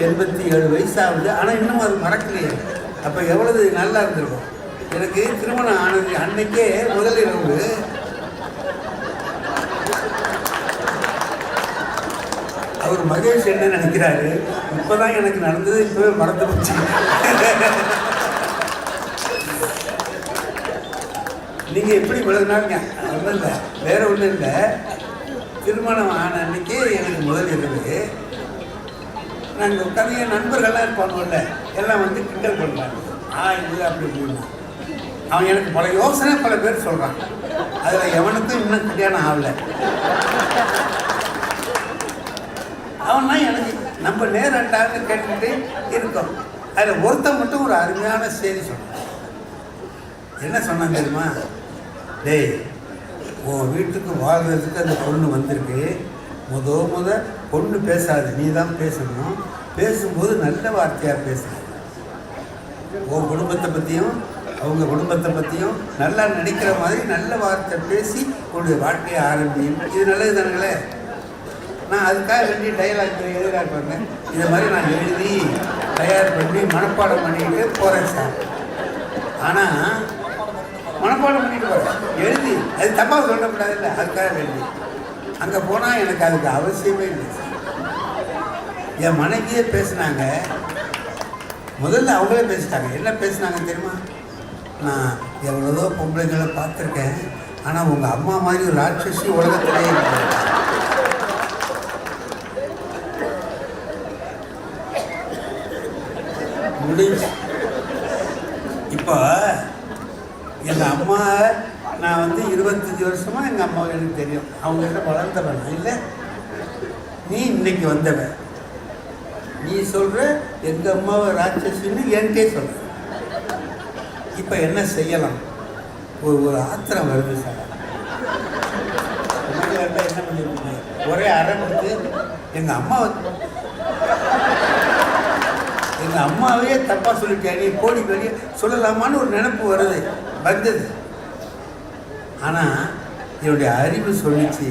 87 வயசாகுது, ஆனால் இன்னும் அது மறக்கலையே. அப்போ எவ்வளவு நல்லா இருந்திருக்கும். எனக்கு திருமணம் ஆனது அன்னைக்கே முதல் இரவு. அவர் மகேஷ் என்ன நினைக்கிறாரு, இப்போதான் எனக்கு நடந்தது, இப்போவே மறந்து போச்சு. நீங்கள் எப்படி விழுந்தாங்க ஒன்றும் இல்லை, வேற ஒன்றும் இல்லை. திருமணம் ஆன அன்னைக்கே எனக்கு முதல் இரவு. நாங்கள் உட்காந்து என் நண்பர்கள்லாம் இருப்பாங்கல்ல, எல்லாம் கிண்டல் பண்ணுறாங்க, இது அப்படி இப்படின்னா. அவன் எனக்கு பல யோசனை பல பேர் சொல்கிறான். அதில் எவனுக்கும் இன்னும் கல்யாணம் ஆகலை. அவன்னா எனக்கு நம்ம நேரண்டாக கேட்டுக்கிட்டு இருக்கோம். அதில் ஒருத்தன் மட்டும் ஒரு அருமையான செய்தி சொன்னான். என்ன சொன்னாங்க தெரியுமா? டேய், உன் வீட்டுக்கு வாழ்கிறதுக்கு அந்த பொண்ணு வந்திருக்கு. முத பொண்ணு பேசாது, நீ தான் பேசணும். பேசும்போது நல்ல வார்த்தையாக பேசணும். உன் குடும்பத்தை பற்றியும் அவங்க குடும்பத்தை பற்றியும் நல்லா நினைக்கிற மாதிரி நல்ல வார்த்தை பேசி உன்னுடைய வாழ்க்கையை ஆரம்பியும். இது நல்லது தானுங்களே. நான் அதுக்காக வேண்டிய டைலாக் எழுதுறாரு பாருங்க. இதை மாதிரி நான் எழுதி தயார் பண்ணி மனப்பாடம் பண்ணிக்கிட்டு போகிறேன் சார். ஆனால் மனப்பாடம் பண்ணிட்டு போகிறேன், எழுதி அது தப்பாக சொல்லக்கூடாது இல்லை, அதுக்காக எழுதி அங்கே போனால் எனக்கு அதுக்கு அவசியமே இல்லை சார். என் மனைவியே பேசினாங்க, முதல்ல அவங்களே பேசிட்டாங்க. என்ன பேசினாங்க தெரியுமா? நான் எவ்வளோதோ பொம்பளைங்களை பார்த்துருக்கேன், ஆனால் உங்கள் அம்மா மாதிரி ஒரு ராட்சசி உலகத்திலே முடிஞ்சு. இப்போ எங்கள் அம்மா நான் வந்து 25 வருஷமாக எங்கள் அம்மாவை எனக்கு தெரியும். அவங்ககிட்ட வளர்ந்தவன் இல்லை. நீ இன்னைக்கு வந்தவன், நீ சொல்கிற எங்கள் அம்மாவை ராட்சசின்னு என்கிட்டே சொல்ற. இப்போ என்ன செய்யலாம்? ஒரு ஆத்திரம் வருது சார். என்ன பண்ணிருக்கீங்க? ஒரே அறை கொடுத்து எங்கள் அம்மாவையே தப்பாக சொல்லிட்டேன், நீ கோடி வெளியே சொல்லலாமான்னு ஒரு நினைப்பு வந்தது. ஆனால் என்னுடைய அறிவு சொல்லிச்சு,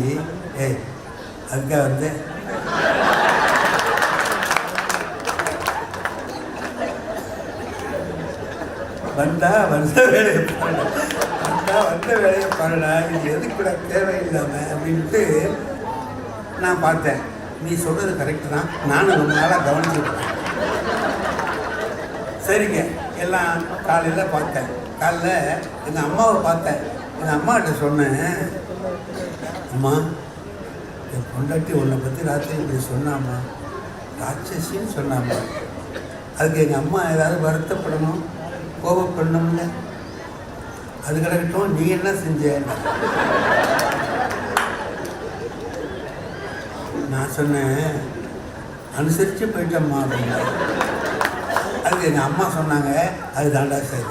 அதுக்காக வந்து வந்த வேலையை பாருடா, இது எதுக்கு கூட தேவையில்லாமல் அப்படின்ட்டு நான் பார்த்தேன். நீ சொல்கிறது கரெக்டு தான், நானும் ரொம்ப நாளாக கவனிச்சுருக்கேன். சரிங்க, எல்லாம் காலையில் பார்த்தேன். காலையில் எங்கள் அம்மாவை பார்த்தேன். எங்கள் அம்மாகிட்ட சொன்னேன், அம்மா என் பொண்டாட்டி உன்னை பற்றி ராத்திரி இப்படி சொன்னாம்மா, ராட்சசின்னு சொன்னாம்மா. அதுக்கு எங்கள் அம்மா ஏதாவது வருத்தப்படணும், கோபப்படணும்ல. அது கிடக்கட்டும், நீ என்ன செஞ்ச? நான் சொன்னேன், அனுசரித்து போயிட்டம்மா அப்படின்னா. அதுக்கு எங்கள் அம்மா சொன்னாங்க, அதுதான்டா சரி,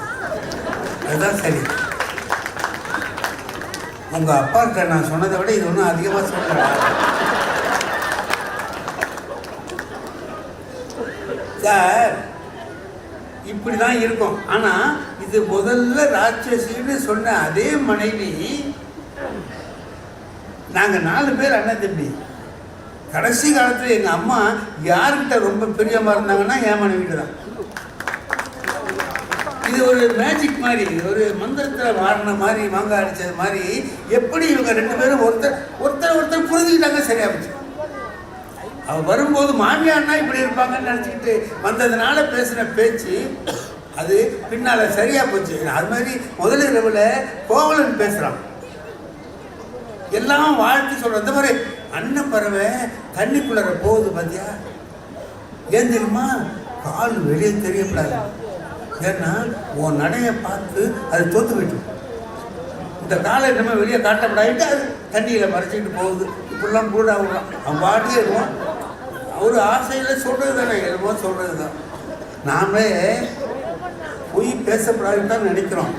அதுதான் சரி. உங்கள் அப்பாக்கிட்ட நான் சொன்னதை விட இது ஒன்றும் அதிகமாக சொல்கிறேன் சார். இப்படி தான் இருக்கும். ஆனால் இது முதல்ல ராட்சசின்னு சொன்ன அதே மனைவி, நாங்கள் 4 பேர் அண்ணன் தம்பி. கடைசி காலத்தில் எங்கள் அம்மா யார்கிட்ட ரொம்ப பிரியமாக இருந்தாங்கன்னா என் மனைவிட்டு தான். இது ஒரு மேஜிக் மாதிரி, ஒரு மந்திரத்தில் மாறின மாதிரி, மாங்காய் அடித்தது மாதிரி. எப்படி இவங்க 2 பேரும் ஒருத்தர் புரிஞ்சுக்கிட்டாங்க, சரியா போச்சு. அவள் வரும்போது மாமியார்னா இப்படி இருப்பாங்கன்னு நினச்சிக்கிட்டு வந்ததுனால பேசுகிற பேச்சு அது பின்னால் சரியாக போச்சு. அது மாதிரி முதல் இரவில் கோவலன் பேசுகிறான், எல்லாம் வாழ்த்து சொல்கிறோம். இந்த மாதிரி அண்ணன் பறவை தண்ணிக்குள்ளற போகுது பார்த்தியா, ஏன் தெரியுமா? கால் வெளியே தெரியக்கூடாது, ஏன்னா உன் நடையை பார்த்து அது தோற்று விட்டு இந்த காலை நம்ம வெளியே காட்டப்படாது, அது தண்ணியில் மறைச்சிக்கிட்டு போகுது. இப்படிலாம் கூட விடுறான், அவன் பாட்டியே இருவான். ஒரு ஆசையில் சொல்கிறது தானே, என்னமோ சொல்கிறது தான். நாமளே போய் பேசப்படாதுன்னு தான் நினைக்கிறோம்.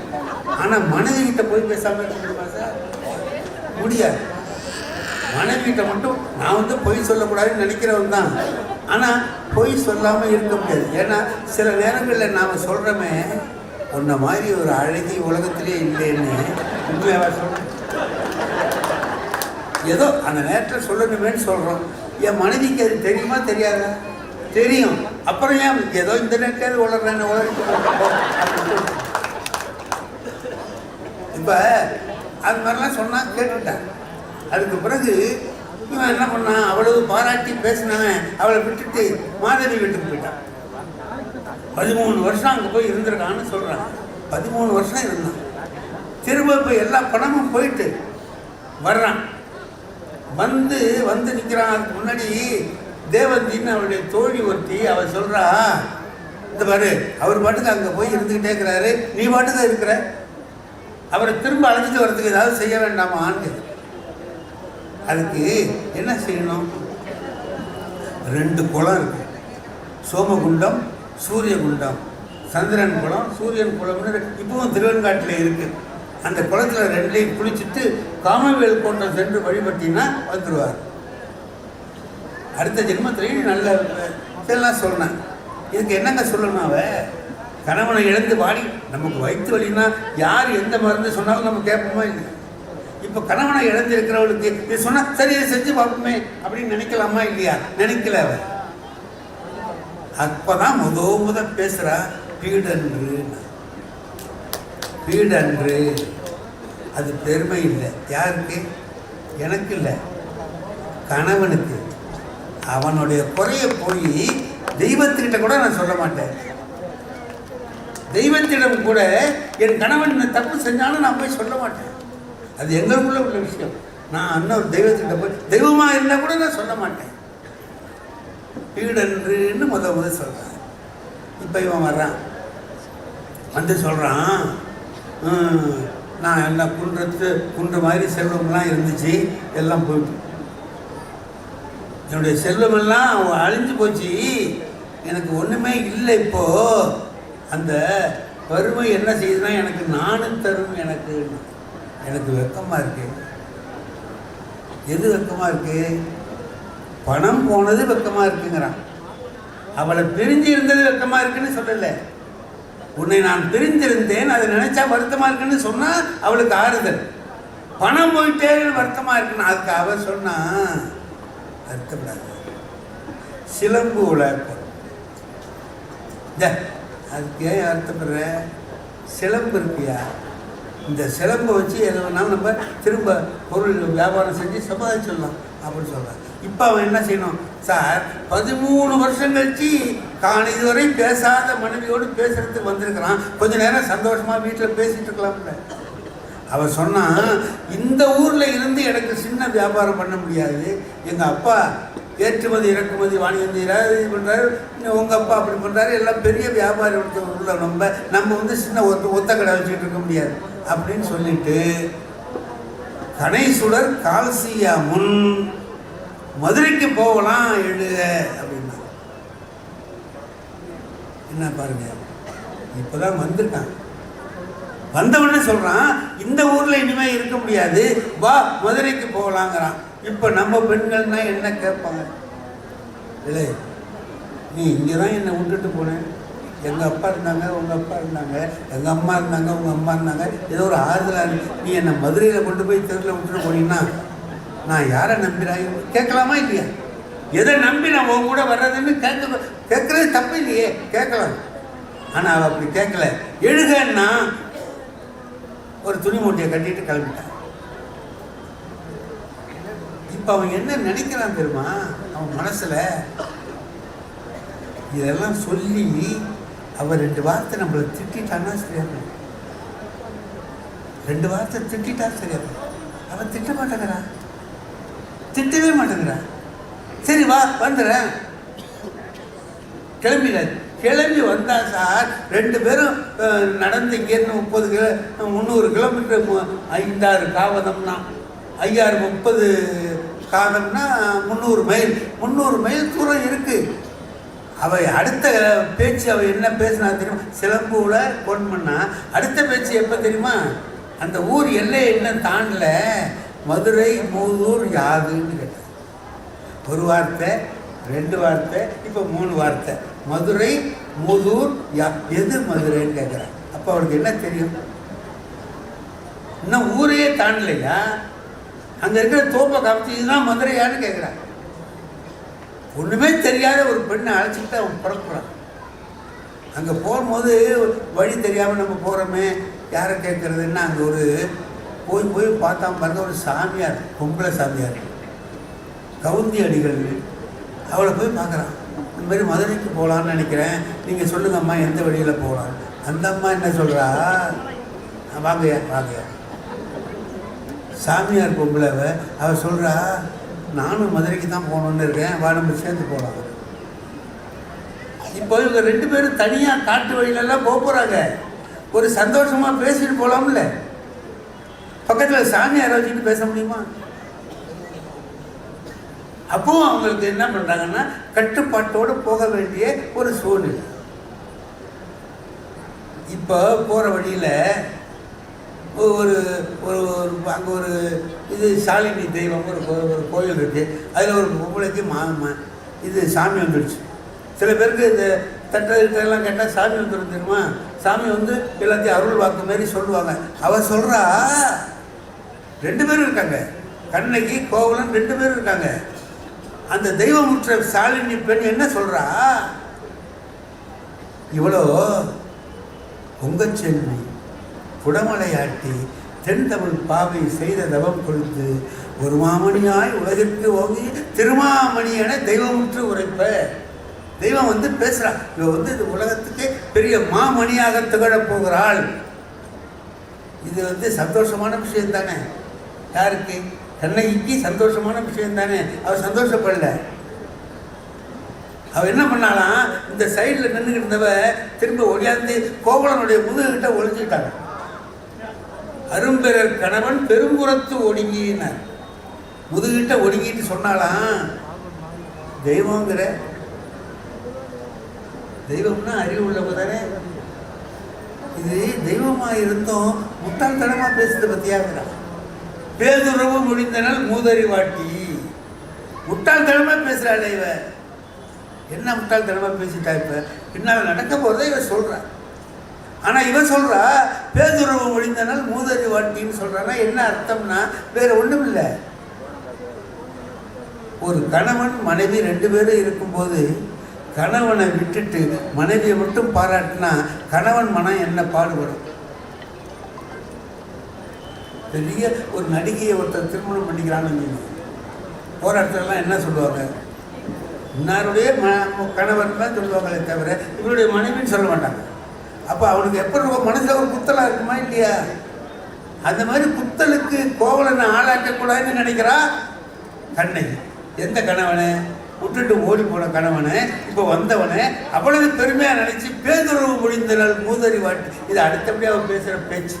ஆனால் மனைவிகிட்ட போய் பேசாமல் இருக்க முடியுமா சார்? முடியாது. மனைவிகிட்ட மட்டும் நான் வந்து பொய் சொல்லக்கூடாதுன்னு நினைக்கிறவன் தான். ஆனால் பொய் சொல்லாமல் இருக்க முடியாது. ஏன்னா சில நேரங்களில் நாம் சொல்கிறோமே, உன்ன மாதிரி ஒரு அழகி உலகத்திலே இல்லைன்னு உண்மையாக சொல்கிறோம். ஏதோ அந்த நேரத்தில் சொல்லணுமேன்னு சொல்கிறோம். என் மனைவிக்கு அது தெரியுமா தெரியாதா? தெரியும். அப்புறம் ஏன் ஏதோ இந்த நேரத்தில் உலர்றேன்னு இப்போ அது மாதிரிலாம் சொன்னால் கேட்டுவிட்டேன். அதுக்கு பிறகு இவன் என்ன பண்ணான், அவ்வளவு பாராட்டி பேசினவன் அவளை விட்டுட்டு மாதவி வீட்டுக்கு போயிட்டான். 13 வருஷம் அங்கே போய் இருந்திருக்கான்னு சொல்கிறான். 13 வருஷம் இருந்தான். திரும்ப இப்போ எல்லா பணமும் போயிட்டு வர்றான். வந்து நிற்கிறான். அதுக்கு முன்னாடி தேவந்தின்னு அவருடைய தோழி ஒருத்தி அவள் சொல்கிறா, இந்த பாரு அவர் பாட்டுக்கு அங்கே போய் இருந்துக்கிட்டே இருக்கிறாரு, நீ பாட்டுக்கு இருக்கிற, அவரை திரும்ப அழைச்சிட்டு வர்றதுக்கு ஏதாவது செய்ய வேண்டாமா ஆண்டு? அதுக்கு என்ன செய்யணும்? 2 குளம் இருக்கு, சோமகுண்டம் சூரியகுண்டம். சந்திரன் குளம் சூரியன் குளம்னு இப்பவும் திருவெண்காட்டில் இருக்குது. அந்த குளத்தில் 2லையும் குளிச்சுட்டு காமவேல் கோட்டம் சென்று வழிபட்டினா வந்துடுவார். அடுத்த ஜென்மத்திலையும் நல்ல இதெல்லாம் சொன்னேன். இதுக்கு என்னங்க சொல்லணும்? அவ கணவனை இழந்து வாடி நமக்கு வயிற்று வலின்னா யார் எந்த மருந்து சொன்னாலும் நம்ம கேட்போமா இல்லை? இப்போ கணவனை இழந்து இருக்கிறவளுக்கு இது சொன்னால் சரி இதை செஞ்சு பார்ப்போமே அப்படின்னு நினைக்கலாமா இல்லையா? நினைக்கல. அவ அப்பதான் முத பேசுறா பீடன்று. பீடன்று அது பெருமை இல்லை. யாருக்கு? எனக்கு இல்லை, கணவனுக்கு. அவனுடைய குறைய போய் தெய்வத்துக்கிட்ட கூட நான் சொல்ல மாட்டேன். தெய்வத்திடம் கூட என் கணவன் தப்பு செஞ்சாலும் நான் போய் சொல்ல மாட்டேன். அது எங்களுக்குள்ள உள்ள விஷயம். நான் இன்னொரு தெய்வத்திட்ட போய் தெய்வமா இருந்தா கூட நான் சொல்ல மாட்டேன். பீடன்றுன்னு முத சொல்றான். இப்ப இவன் வர்றான், வந்து சொல்றான், நான் எல்லாம் குன்று மாதிரி செல்வம்லாம் இருந்துச்சு, எல்லாம் போயிட்டு என்னுடைய செல்வமெல்லாம் அழிஞ்சு போச்சு, எனக்கு ஒன்றுமே இல்லை. இப்போ அந்த வறுமை என்ன செய்யுதுன்னா எனக்கு நானும் தரும். எனக்கு வெக்கமாக இருக்கு. எது வெக்கமாக இருக்கு? பணம் போனது வெக்கமாக இருக்குங்கிறான். அவளை பிரிஞ்சு இருந்தது வெக்கமாக இருக்குன்னு சொல்லலை. உன்னை நான் பிரிந்திருந்தேன், அதை நினைச்சா வருத்தமாக இருக்குன்னு சொன்னால் அவளுக்கு ஆறுதல். பணம் போயிட்டே வருத்தமாக இருக்குன்னு அதுக்கு அவள் சொன்னா வருத்தப்படாது. சிலம்பு உலகம் அதுக்கு ஏன் வருத்தப்படுற? சிலம்பு இருக்கியா, இந்த சிலம்பை வச்சு எது வேணாலும் நம்ம திரும்ப பொருள் வியாபாரம் செஞ்சு சம்பாதிச்சிடலாம் அப்படின்னு சொல்கிறான். இப்போ அவன் என்ன செய்யணும்? சார் 13 வருஷம் கழிச்சு இதுவரை பேசாத மனைவியோடு பேசுறதுக்கு வந்திருக்கிறான், கொஞ்ச நேரம் சந்தோஷமாக வீட்டில் பேசிட்டு இருக்கலாம்ல. அவன் சொன்னான், இந்த ஊரில் இருந்து எனக்கு சின்ன வியாபாரம் பண்ண முடியாது. எங்கள் அப்பா ஏற்றுமதி இறக்குமதி வாணிகந்தி இது பண்ணுறாரு, உங்கள் அப்பா அப்படி பண்ணுறாரு, எல்லாம் பெரிய வியாபாரி உள்ள நம்ம வந்து சின்ன ஒத்த கடை வச்சுக்கிட்டு இருக்க முடியாது அப்படின்னு சொல்லிட்டு கணேசுடர் கால்சியா முன் மதுரைக்கு போகலாம் எழுத அப்படின்னா. என்ன பாருங்க, இப்போதான் வந்திருக்காங்க. வந்தவொடனே சொல்கிறான், இந்த ஊரில் இனிமேல் இருக்க முடியாது, வா மதுரைக்கு போகலாங்கிறான். இப்போ நம்ம பெண்கள்னா என்ன கேட்பாங்க? இல்லை, நீ இங்கே தான் என்னை விட்டுட்டு போனேன், எங்கள் அப்பா இருந்தாங்க, உங்கள் அப்பா இருந்தாங்க, எங்கள் அம்மா இருந்தாங்க, உங்கள் அம்மா இருந்தாங்க, ஏதோ ஒரு ஆறுதலாக நீ என்னை மதுரையில் கொண்டு போய் தெருவில் விட்டுட்டு போனீங்கன்னா நான் யாரை நம்பிறாங்க கேட்கலாமா இல்லையா? எதை நம்பி நான் உன் கூட வர்றதுன்னு கேட்கறது தப்பு இல்லையே, கேட்கலாம். ஆனால் அவள் அப்படி கேட்கல. எழுகன்னா ஒரு துணி மூட்டையை கட்டிட்டு கிளம்பிட்டான். இப்போ அவன் என்ன நினைக்கிறான் தெரியுமா? அவன் மனசில் இதெல்லாம் சொல்லி அவன் 2 வார்த்தை நம்மளை திட்டான்னா சரியா, 2 வார்த்தை திட்டா சரியா. அவன் திட்ட மாட்டேங்கிறான், திட்டவே மாட்டேங்கிறான். சரி வா வந்துடுறேன், கிளம்பிடாது. கிளம்பி வந்தா சார் 2 பேரும் நடந்து இங்கேருந்து 300 கிலோமீட்டர் 5-6 காவதம்னா 5-6-30 காதம்னா 300 மைல். 300 மைல் தூரம் இருக்கு. அவை அடுத்த பேச்சு அவ என்ன பேசினா தெரியுமா? சிலம்பூல ஃபோன் பண்ணா அடுத்த பேச்சு எப்போ தெரியுமா? அந்த ஊர் எல்லை என்ன தாண்டல, மதுரை மூதூர் யாதுன்னு கேட்டார். ஒரு வார்த்தை, 2 வார்த்தை, இப்போ 3 வார்த்தை. மதுரை மூதூர் எது மதுரைன்னு கேட்குறான். அப்போ அவளுக்கு என்ன தெரியும்? இன்னும் ஊரையே தாண்டலையா? அங்கே இருக்கிற தோப்பை காமிச்சு இதுதான் மதுரையான்னு கேட்குறான். ஒன்றுமே தெரியாத ஒரு பெண்ணை அழைச்சிக்கிட்டு அவன் புறப்படுறான். அங்கே போகும்போது வழி தெரியாமல் நம்ம போகிறோமே, யாரை கேட்குறதுன்னா அங்கே ஒரு போய் பார்த்தா பாருங்க, ஒரு சாமியார், பொம்பளை சாமியார், கவுந்தி அடிகள். அவளை போய் பார்க்குறான். இந்த மாதிரி மதுரைக்கு போகலான்னு நினைக்கிறேன், நீங்கள் சொல்லுங்கம்மா எந்த வழியில் போகலாம். அந்த அம்மா என்ன சொல்கிறா? வாங்கய்யா வாங்கய்யா. சாமியார் பொம்பளை அவள் சொல்கிறா, நானும் மதுரைக்கு தான் போகணுன்னு இருக்கேன், வா நம்ம சேர்ந்து போகலாம். இப்போ இவங்க 2 பேரும் தனியாக காட்டு வழியிலெல்லாம் போகிறாங்க. ஒரு சந்தோஷமாக பேசிட்டு போகலாம்ல. பக்கத்தில் சாமியாரை வச்சுட்டு பேச முடியுமா? அப்பவும் அவங்களுக்கு என்ன பண்ணுறாங்கன்னா கட்டுப்பாட்டோடு போக வேண்டிய ஒரு சூழ்நிலை. இப்போ போகிற வழியில் ஒரு அங்கே ஒரு இது சாலினி தெய்வம் ஒரு கோயில் இருக்குது. அதில் ஒரு பொம்பளைக்கு இது சாமி வந்துடுச்சு. சில பேருக்கு இந்த தட்டெல்லாம் கேட்டால் சாமி வந்துடும் தெரியுமா? சாமி வந்து எல்லாத்தையும் அருள் வாக்கு மாரி சொல்லுவாங்க. அவள் சொல்கிறா, 2 பேரும் இருக்காங்க, கண்ணகி கோவலன் 2 பேரும் இருக்காங்க. அந்த தெய்வமுற்ற சாலினி பெண் என்ன சொல்கிறா? இவ்வளோ பொங்கச்செல்வி குடமலையாட்டி தென் தமிழ் பாவை செய்த தவம் கொடுத்து ஒரு மாமணியாய் உலகிற்கு ஓங்கி திருமாமணி என தெய்வமுற்று உரைப்ப. தெய்வம் வந்து பேசுறா, இவ வந்து இது உலகத்துக்கே பெரிய மாமணியாக திகழப் போகிறாள். இது வந்து சந்தோஷமான விஷயம் தானே. யாருக்கு? கண்ணகிக்கு சந்தோஷமான விஷயம் தானே. அவர் சந்தோஷப்படல. அவ என்ன பண்ணாலாம், இந்த சைடில் நின்றுக்கிட்டு இருந்தவ திரும்ப ஒடியாந்து கோவலனுடைய முதுகிட்ட ஒழிஞ்சுக்கிட்டாங்க. அரும்பெறர் கணவன் பெரும்புறத்து ஒடுங்கினார். முதுகிட்ட ஒடுங்கிட்டு சொன்னாலாம், தெய்வங்கிற தெய்வம்னா அறிவு உள்ளவங்க தானே. இது தெய்வமாக இருந்தும் முட்டாள்தனமா பேசுறது பத்தியாங்கிறான். பேதுறவு முடிந்தனால் மூதறி வாட்டி. முட்டாள்தனமா பேசுறாள் இவ. என்ன முட்டாள்தனமா பேசிட்டா? இப்ப பின்னால் நடக்க போறதை இவ சொல்றா. ஆனா இவன் சொல்றா பேதுறவு முடிந்தனால் மூதறி வாட்டின்னு சொல்றான்னா என்ன அர்த்தம்னா வேற ஒண்ணும் இல்லை. ஒரு கணவன் மனைவி 2 பேரும் இருக்கும்போது கணவனை விட்டுட்டு மனைவியை மட்டும் பாராட்டினா கணவன் மனம் என்ன பாடுபடும். பெரிய ஒரு நடிகையை ஒருத்தர் திருமணம் பண்ணிக்கிறான்னு போகிற இடத்துலலாம் என்ன சொல்லுவாங்க, இன்னாருடைய கணவன் தான் சொல்லுவாங்களே தவிர இவருடைய மனைவின்னு சொல்ல மாட்டாங்க. அப்போ அவனுக்கு எப்போ மனசில் ஒரு குத்தலாக இருக்குமா இல்லையா? அந்த மாதிரி குத்தலுக்கு கோவலனை ஆளாக்கக்கூடாதுன்னு நினைக்கிறா கண்ணகி. எந்த கணவனை விட்டுட்டு ஓடி போன கணவனை இப்போ வந்தவனை அவ்வளவு பெருமையாக நினைச்சு பேதுறவு முடிந்தனால் மூதறி வாட்டி. இது அடுத்தபடியாக அவர் பேசுகிற பேச்சு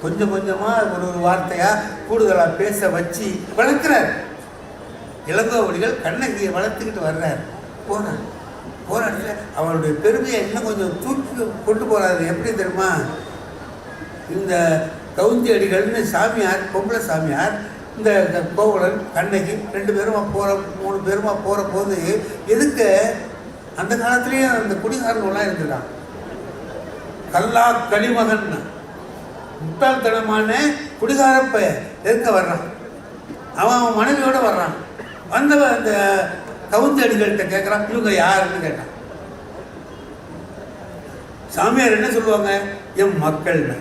கொஞ்சம் கொஞ்சமாக ஒரு வார்த்தையாக கூடுதலாக பேச வச்சு வளர்க்கிறார். இளங்கோவடிகள் கண்ணகியை வளர்த்துக்கிட்டு வர்றார். போனார் இடத்துல அவருடைய பெருமையை இன்னும் கொஞ்சம் தூக்கி கொண்டு போகிறாரு. எப்படி தெரியுமா? இந்த கவுந்தி அடிகள்னு சாமியார், பொம்பளை சாமியார், இந்த கோவலன் கண்ணகி 2 பேருமா போகிற 3 பேருமா போகிற போது எதுக்கு அந்த காலத்துலேயும் அந்த குடிகாரங்களாம் இருந்திருக்காங்க. கல்லா களிமகன் முட்டாள்தனமான குடிகாரப்ப எதுக்க வர்றான். அவன் மனைவியோட வர்றான். வந்தவன் அந்த கவுந்தி அடிகள்கிட்ட கேட்குறான், இவங்க யாருன்னு கேட்டான். சாமியார் என்ன சொல்லுவாங்க, என் மக்கள்னு.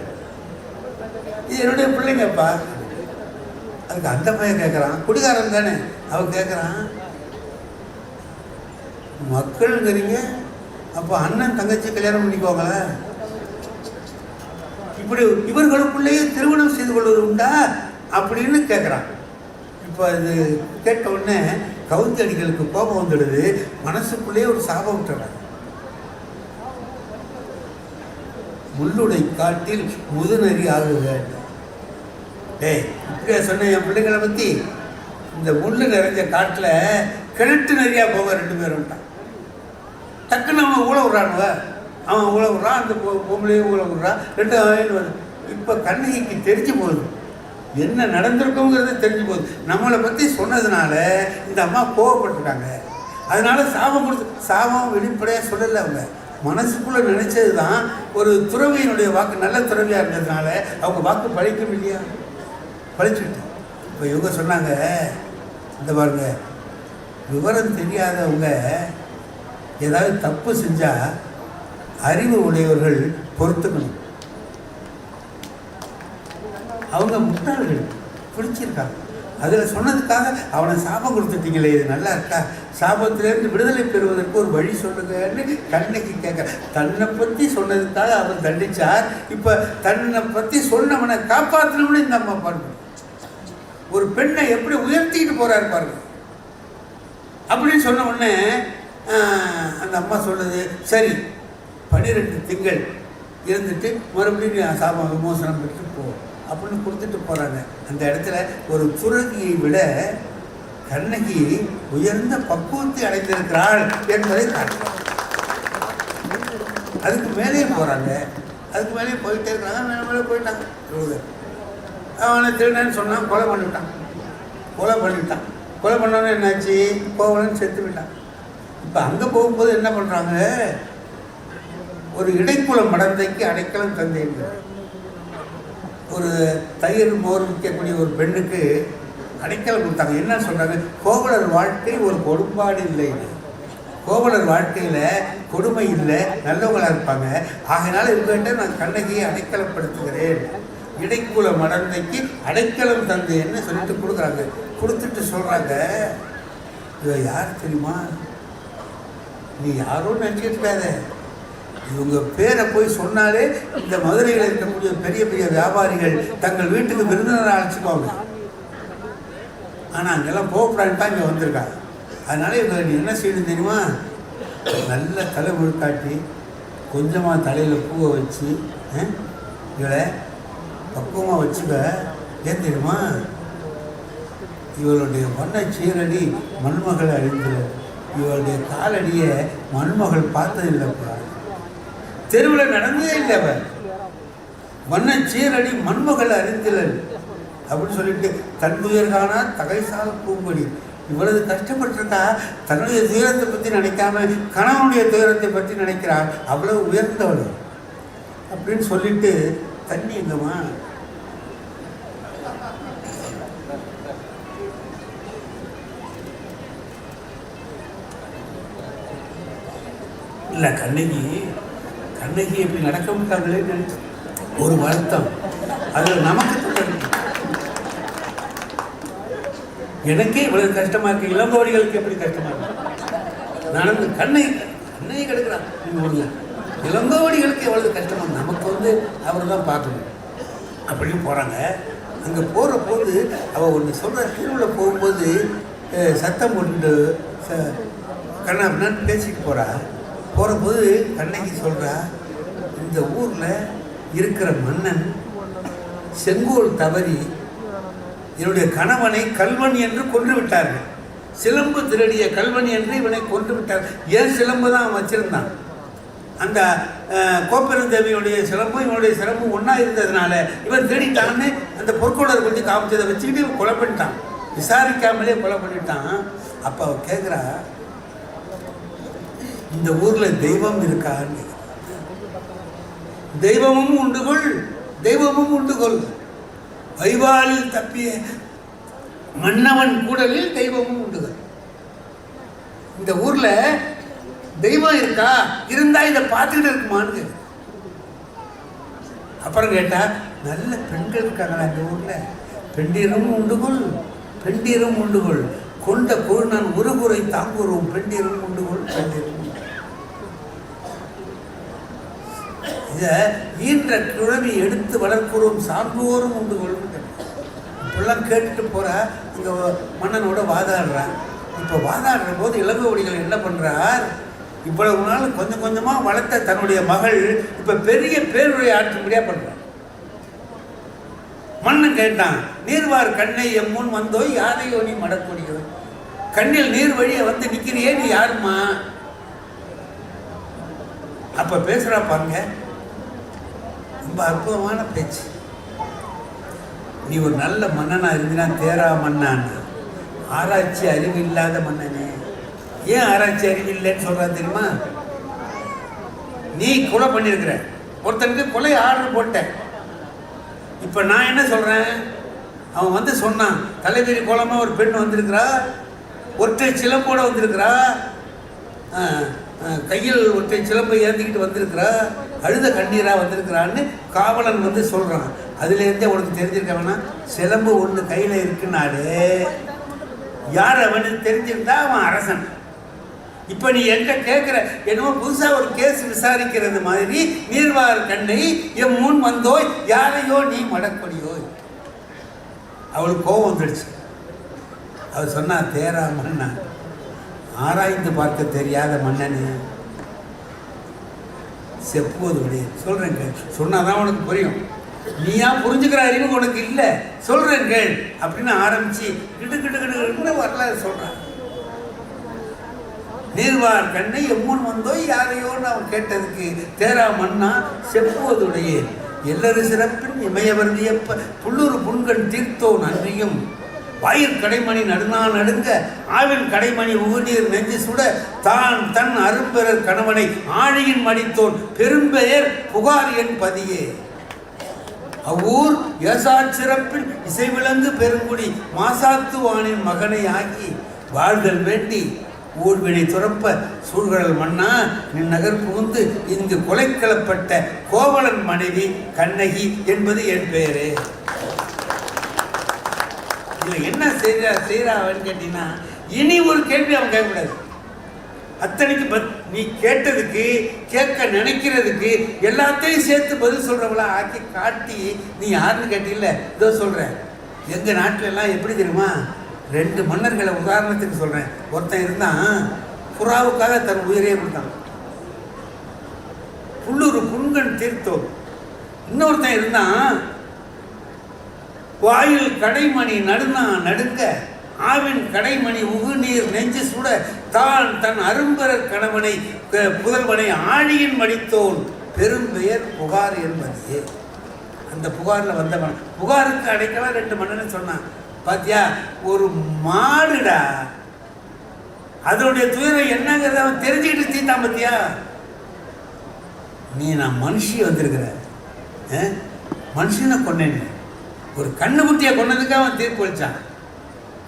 இது என்னுடைய பிள்ளைங்கப்பா. அதுக்கு அந்த பையன் கேட்குறான், குடிகாரன் தானே. அவன் கேட்குறான், மக்கள்ங்கிறீங்க, அப்போ அண்ணன் தங்கச்சி கல்யாணம் பண்ணிக்குவாங்களே, இப்படி இவர்களுக்குள்ளேயே திருமணம் செய்து கொள்வது உண்டா அப்படின்னு கேட்குறான். இப்போ இது கேட்ட உடனே கவுந்தி அடிகளுக்கு கோபம் வந்துடுது. மனசுக்குள்ளேயே ஒரு சாபம் விட்டுறாங்க. முள்ளுடை காட்டில் முதுநெறி ஆகுக. இப்படியா சொன்ன என் பிள்ளைங்களை பற்றி? இந்த முள்ளு நிறைஞ்ச காட்டில் கிணட்டு நிறையா போக 2 பேரும்ட்டான். டக்குன்னு அவன் ஊழ விட்றானுவ. அவன் ஊழ விட்றான், அந்த பொம்பளையும் ஊழ விட்றான். 2 ஆயிரம் வருது. இப்போ கண்ணகிக்கு தெரிஞ்சு போகுது, என்ன நடந்திருக்குங்கிறது தெரிஞ்சு போகுது. நம்மளை பற்றி சொன்னதுனால இந்த அம்மா கோவப்பட்டுருக்காங்க. அதனால சாபம் கொடுத்து, சாபம் வெளிப்படையாக சொல்லலை. அவங்க மனசுக்குள்ளே நினைச்சது தான். ஒரு துறவியினுடைய வாக்கு நல்ல துறவியாக இருந்ததுனால அவங்க வாக்கு பழிக்கும் இல்லையா? பழிச்சுட்டு இப்போ இவங்க சொன்னாங்க, இந்த பாருங்க, விவரம் தெரியாதவங்க ஏதாவது தப்பு செஞ்சால் அறிவு உடையவர்கள் பொறுத்துக்கணும். அவங்க முட்டாள்கள் பிடிச்சிருக்காங்க. அதில் சொன்னதுக்காக அவனை சாபம் கொடுத்துட்டீங்களே, இது நல்லா இருக்கா? சாபத்திலேருந்து விடுதலை பெறுவதற்கு ஒரு வழி சொல்லுங்கன்னு கண்ணகி கேட்க. தன்னை பற்றி சொன்னதுக்காக அவர் தண்டிச்சார். இப்போ தன்னை பற்றி சொன்னவனை காப்பாற்றணும்னு இந்த அம்மா பாருங்க. ஒரு பெண்ணை எப்படி உயர்த்திக்கிட்டு போறாரு பாருங்க. அப்படின்னு சொன்ன உடனே அந்த அம்மா சொல்லுது, சரி 12 திங்கள் இருந்துட்டு மறுபடியும் சாபம் விமோசனம் பெற்று போ அப்படின்னு கொடுத்துட்டு போகிறாங்க. அந்த இடத்துல ஒரு துறவியை விட கண்ணகி உயர்ந்த பக்குவத்தை அடைந்திருக்கிறாள் என்பதை காட்டுறாங்க. அதுக்கு மேலே போகிறாங்க. அதுக்கு மேலே போயிட்டே இருக்கிறாங்க. மேலே போயிட்டாங்க. அவனை திருடன்னு சொன்னான், கொலை பண்ணிட்டான். கொலை பண்ணோன்னு என்னாச்சு? கோவலன் செத்து விட்டான். இப்போ அங்கே போகும்போது என்ன பண்ணுறாங்க, ஒரு இடைக்குல மடந்தைக்கு அடைக்கலம் தந்தேன். ஒரு தயிர் மோர் விற்கக்கூடிய ஒரு பெண்ணுக்கு அடைக்கலம் கொடுத்தாங்க. என்ன சொல்கிறாங்க, கோவலர் வாழ்க்கை ஒரு கொடும்பாடு இல்லை. கோவலர் வாழ்க்கையில் கொடுமை இல்லை, நல்லவங்களாக இருப்பாங்க. ஆகையினால இவங்கிட்ட நான் கண்ணகியை அடைக்கலப்படுத்துகிறேன், இடைக்குல மடந்தைக்கு அடைக்கலம் தந்தேன்னு சொல்லிட்டு கொடுக்குறாங்க. கொடுத்துட்டு சொல்கிறாங்க, இவ யார் தெரியுமா, நீ யாரும் நினச்சிட்டு இருக்காத, இவங்க பேரை போய் சொன்னாலே இந்த மதுரையில் இருக்கக்கூடிய பெரிய பெரிய வியாபாரிகள் தங்கள் வீட்டுக்கு விருந்தினரை அழைச்சிக்குவாங்க. ஆனால் அங்கெல்லாம் போகக்கூடாதுன்னு தான் இங்கே வந்திருக்காங்க. அதனால இவங்க நீ என்ன செய்யணும் தெரியுமா, நல்ல தலை முழுக்காட்டி கொஞ்சமாக தலையில் பூவை வச்சு இவளை பக்குவமாக வச்சுக்க. ஏன் தெரியுமா, இவளுடைய வண்ண சீரடி மண்மகள் அழிந்துல, இவளுடைய காலடியை மண்மகள் பார்த்ததில்லைப்பா, தெருவில் நடந்ததே இல்லை. அவன் வண்ண சீரடி மண்மகள் அறிந்திலன் அப்படின்னு சொல்லிட்டு தன் துயர்கானா தகைசால் பூம்படி இவ்வளவு கஷ்டப்பட்டிருக்கா. தன்னுடைய துயரத்தை பற்றி நினைக்காம கணவனுடைய துயரத்தை பற்றி நினைக்கிறாள், அவ்வளவு உயர்ந்தவள் அப்படின்னு சொல்லிட்டு தண்ணி எங்கம்மா இல்லை, கண்ணகி எப்படி நடக்க மாட்டாங்களே நினைச்சு ஒரு வருத்தம். அதில் நமக்கு எனக்கே இவ்வளவு கஷ்டமா இருக்கு, இளங்கோடிகளுக்கு எப்படி கஷ்டமா இருக்கு. நடந்து கண்ணகி கிடக்குறான் இளங்கோடிகளுக்கு எவ்வளவு கஷ்டமா, நமக்கு அவர் தான் பார்க்கணும் அப்படின்னு போகிறாங்க. அங்கே போகிற போது அவள் ஒன்று சொல்கிற, திருவிழா போகும்போது சத்தம் போட்டு கண்ணா அப்படின்னு பேசிட்டு போகிற போது கண்ணகி சொல்கிறா, இந்த ஊரில் இருக்கிற மன்னன் செங்கோல் தவறி என்னுடைய கணவனை கல்வன் என்று கொன்று விட்டார்கள். சிலம்பு திருடிய கல்வன் என்று இவனை கொன்று விட்டார். ஏன் சிலம்பு தான் அவன் வச்சிருந்தான். அந்த கோப்பெருந்தேவியுடைய சிலம்பும் இவனுடைய சிலம்பும் ஒன்றா இருந்ததுனால இவன் திருடிட்டான்னு அந்த பொற்கொடர் கொஞ்சம் காமிச்சதை வச்சுக்கிட்டு இவன் கொலை பண்ணிட்டான், விசாரிக்காமலே கொலை பண்ணிட்டான். அப்போ அவன் கேட்குறா, இந்த ஊரில் தெய்வம் இருக்கான்னு. தெய்வமும் உண்டுகொள், தெய்வமும் உண்டுகொள், வைவாலில் தப்பிய மன்னவன் கூடலில் தெய்வமும் உண்டுகள். இந்த ஊர்ல தெய்வம் இருக்கா, இருந்தா இதை பார்த்துக்கிட்டு இருக்குமான்னு. அப்புறம் கேட்டா, நல்ல பெண்கள் இருக்காங்களா இந்த ஊர்ல, பெண்டீரும் உண்டுகொள், பெண்டீரும் உண்டுகொள், கொண்ட கோள் நான் ஒரு குறை தாங்குறோம், பெண்டீரும் உண்டுகொள், பெண்டீரும். இதை ஈன்ற குழவி எடுத்து வளர்க்கிறோம், சான்றோரும் உண்டு கொள்கின்ற. இப்பெல்லாம் கேட்டுட்டு போகிற இங்கே மன்னனோட வாதாடுறான். இப்போ வாதாடுற போது இளங்கோவடிகள் என்ன பண்ணுறார், இவ்வளவு நாள் கொஞ்சம் கொஞ்சமாக வளர்த்த தன்னுடைய மகள் இப்போ பெரிய பேருரை ஆற்றும்படியாக பண்ணுறான். மன்னன் கேட்டான், நீர்வார் கண்ணை எம்முன் வந்தோய் யாரையோ நீ மடக்கொடியோ, கண்ணில் நீர் வழியை வந்து நிற்கிறியே நீ யாருமா. அப்போ பேசுகிறா பாருங்க, ரொம்ப அற்புதமான பேச்சு. நீ ஒரு நல்ல மன்னனா இருந்தினா தேரா மன்னான்னு, ஆராய்ச்சி அறிவு இல்லாத மன்னனே. ஏன் ஆராய்ச்சி அறிவு இல்லைன்னு சொல்றா தெரியுமா, நீ கொலை பண்ணியிருக்கிற, ஒருத்தனுக்கு கொலை ஆர்டர் போட்ட. இப்போ நான் என்ன சொல்றேன், அவன் சொன்னான், தலைவிரி கோலமா ஒரு பெண் வந்திருக்கிறா, ஒற்றை சிலம்போட வந்திருக்கிறா, கையில் ஒற்றை சிலம்பை ஏந்திக்கிட்டு வந்திருக்கிறா, அழுத கண்ணீராக வந்திருக்கிறான்னு காவலன் சொல்கிறான். அதுலேருந்தே உனக்கு தெரிஞ்சிருக்க வேணாம், சிலம்பு ஒன்று கையில் இருக்குன்னாலே யார் அவனுக்கு தெரிஞ்சிருந்தா அவன் அரசன். இப்போ நீ என்கிட்ட கேட்குற, என்னமோ புதுசாக ஒரு கேஸ் விசாரிக்கிறது மாதிரி, நீர்வார் கண்ணை என் முன் வந்தோய் யாரையோ நீ மடக்கொடியோ. அவளுக்கு கோபம் வந்துடுச்சு. அவள் சொன்னா, தேரா மன்னா, ஆராய்ந்து பார்க்க தெரியாத மன்னனு, செப்புவது கிடையாது. சொல்கிறேன் கேள், சொன்னாதான் உனக்கு புரியும். நீயா புரிஞ்சுக்கிற அறிவு உனக்கு இல்லை, சொல்கிறேன் கேள் அப்படின்னு ஆரம்பித்து கிட்டு கிட்டு கிட்டு வரலாறு சொல்கிறான். நீர்வார் கண்ணை எம்முன் வந்தோ யாரையோன்னு அவன் கேட்டதுக்கு, தேரா மன்னா செப்புவதுடைய எல்லரு சிறப்பின் இமயவர்தியப்ப புல்லூர் புண்கண் தீர்த்தோன் அன்றியும் வாயிற் கடைமணி நடுநாள் நடுங்க ஆவின் கடைமணி உகுநீர் நெஞ்சு சுட தான் தன் அரும்பெறர் கணவனை ஆழியின் மடித்தோன் பெரும்பெயர் புகார் என் பதியே. அவ்வூர் ஏசா சிறப்பில் இசைவிலங்கு பெருங்குடி மாசாத்துவானின் மகனை ஆகி வாழ்தல் வேண்டி ஊழ்வினை துறப்ப சூழ்கடல் மன்னா நின் நகர் புகுந்து இங்கு கொலைக்களப்பட்ட கோவலன் மனைவி கண்ணகி என்பது என் பெயரே. இதில் என்ன செய்யறான்னு கேட்டீங்கன்னா, இனி ஒரு கேள்வி அவன் கேட்கக்கூடாது. அத்தனைக்கு நீ கேட்டதுக்கு கேட்க நினைக்கிறதுக்கு எல்லாத்தையும் சேர்த்து பதில் சொல்றவங்களா ஆக்கி காட்டி நீ யாருன்னு கேட்டீங்கல்ல, இதோ சொல்றேன். எங்க நாட்டில எல்லாம் எப்படி தெரியுமா, 2 மன்னர்களை உதாரணத்துக்கு சொல்றேன். ஒருத்தன் இருந்தான், புறாவுக்காக தன் உயிரையே கொடுத்தான், புல்லூர் புண்கண் தீர்த்தோம். இன்னொருத்தன் இருந்தான், வாயில் கடைமணி நடுங்க ஆவின் கடைமணி உகுநீர் நெஞ்சு சுட தான் தன் அரும்பரர் கணவனை புதல்வனை ஆழியின் மடித்தோன் பெரும் பெயர் புகார் என்பது. அந்த புகாரில் வந்தவன், புகாருக்கு அடைக்கலாம் 2 மன்னன்னு சொன்னான். பாத்தியா, ஒரு மாடுடா, அதனுடைய துயரம் என்னங்கிறத அவன் தெரிஞ்சுக்கிட்டு தீத்தான். பாத்தியா, நீ நான் மனுஷி வந்திருக்கிற, மனுஷனை கொன்னேன், ஒரு கண்ணுக்குட்டியை கொன்னதுக்கு அவன் தீர்ப்பு வச்சான்.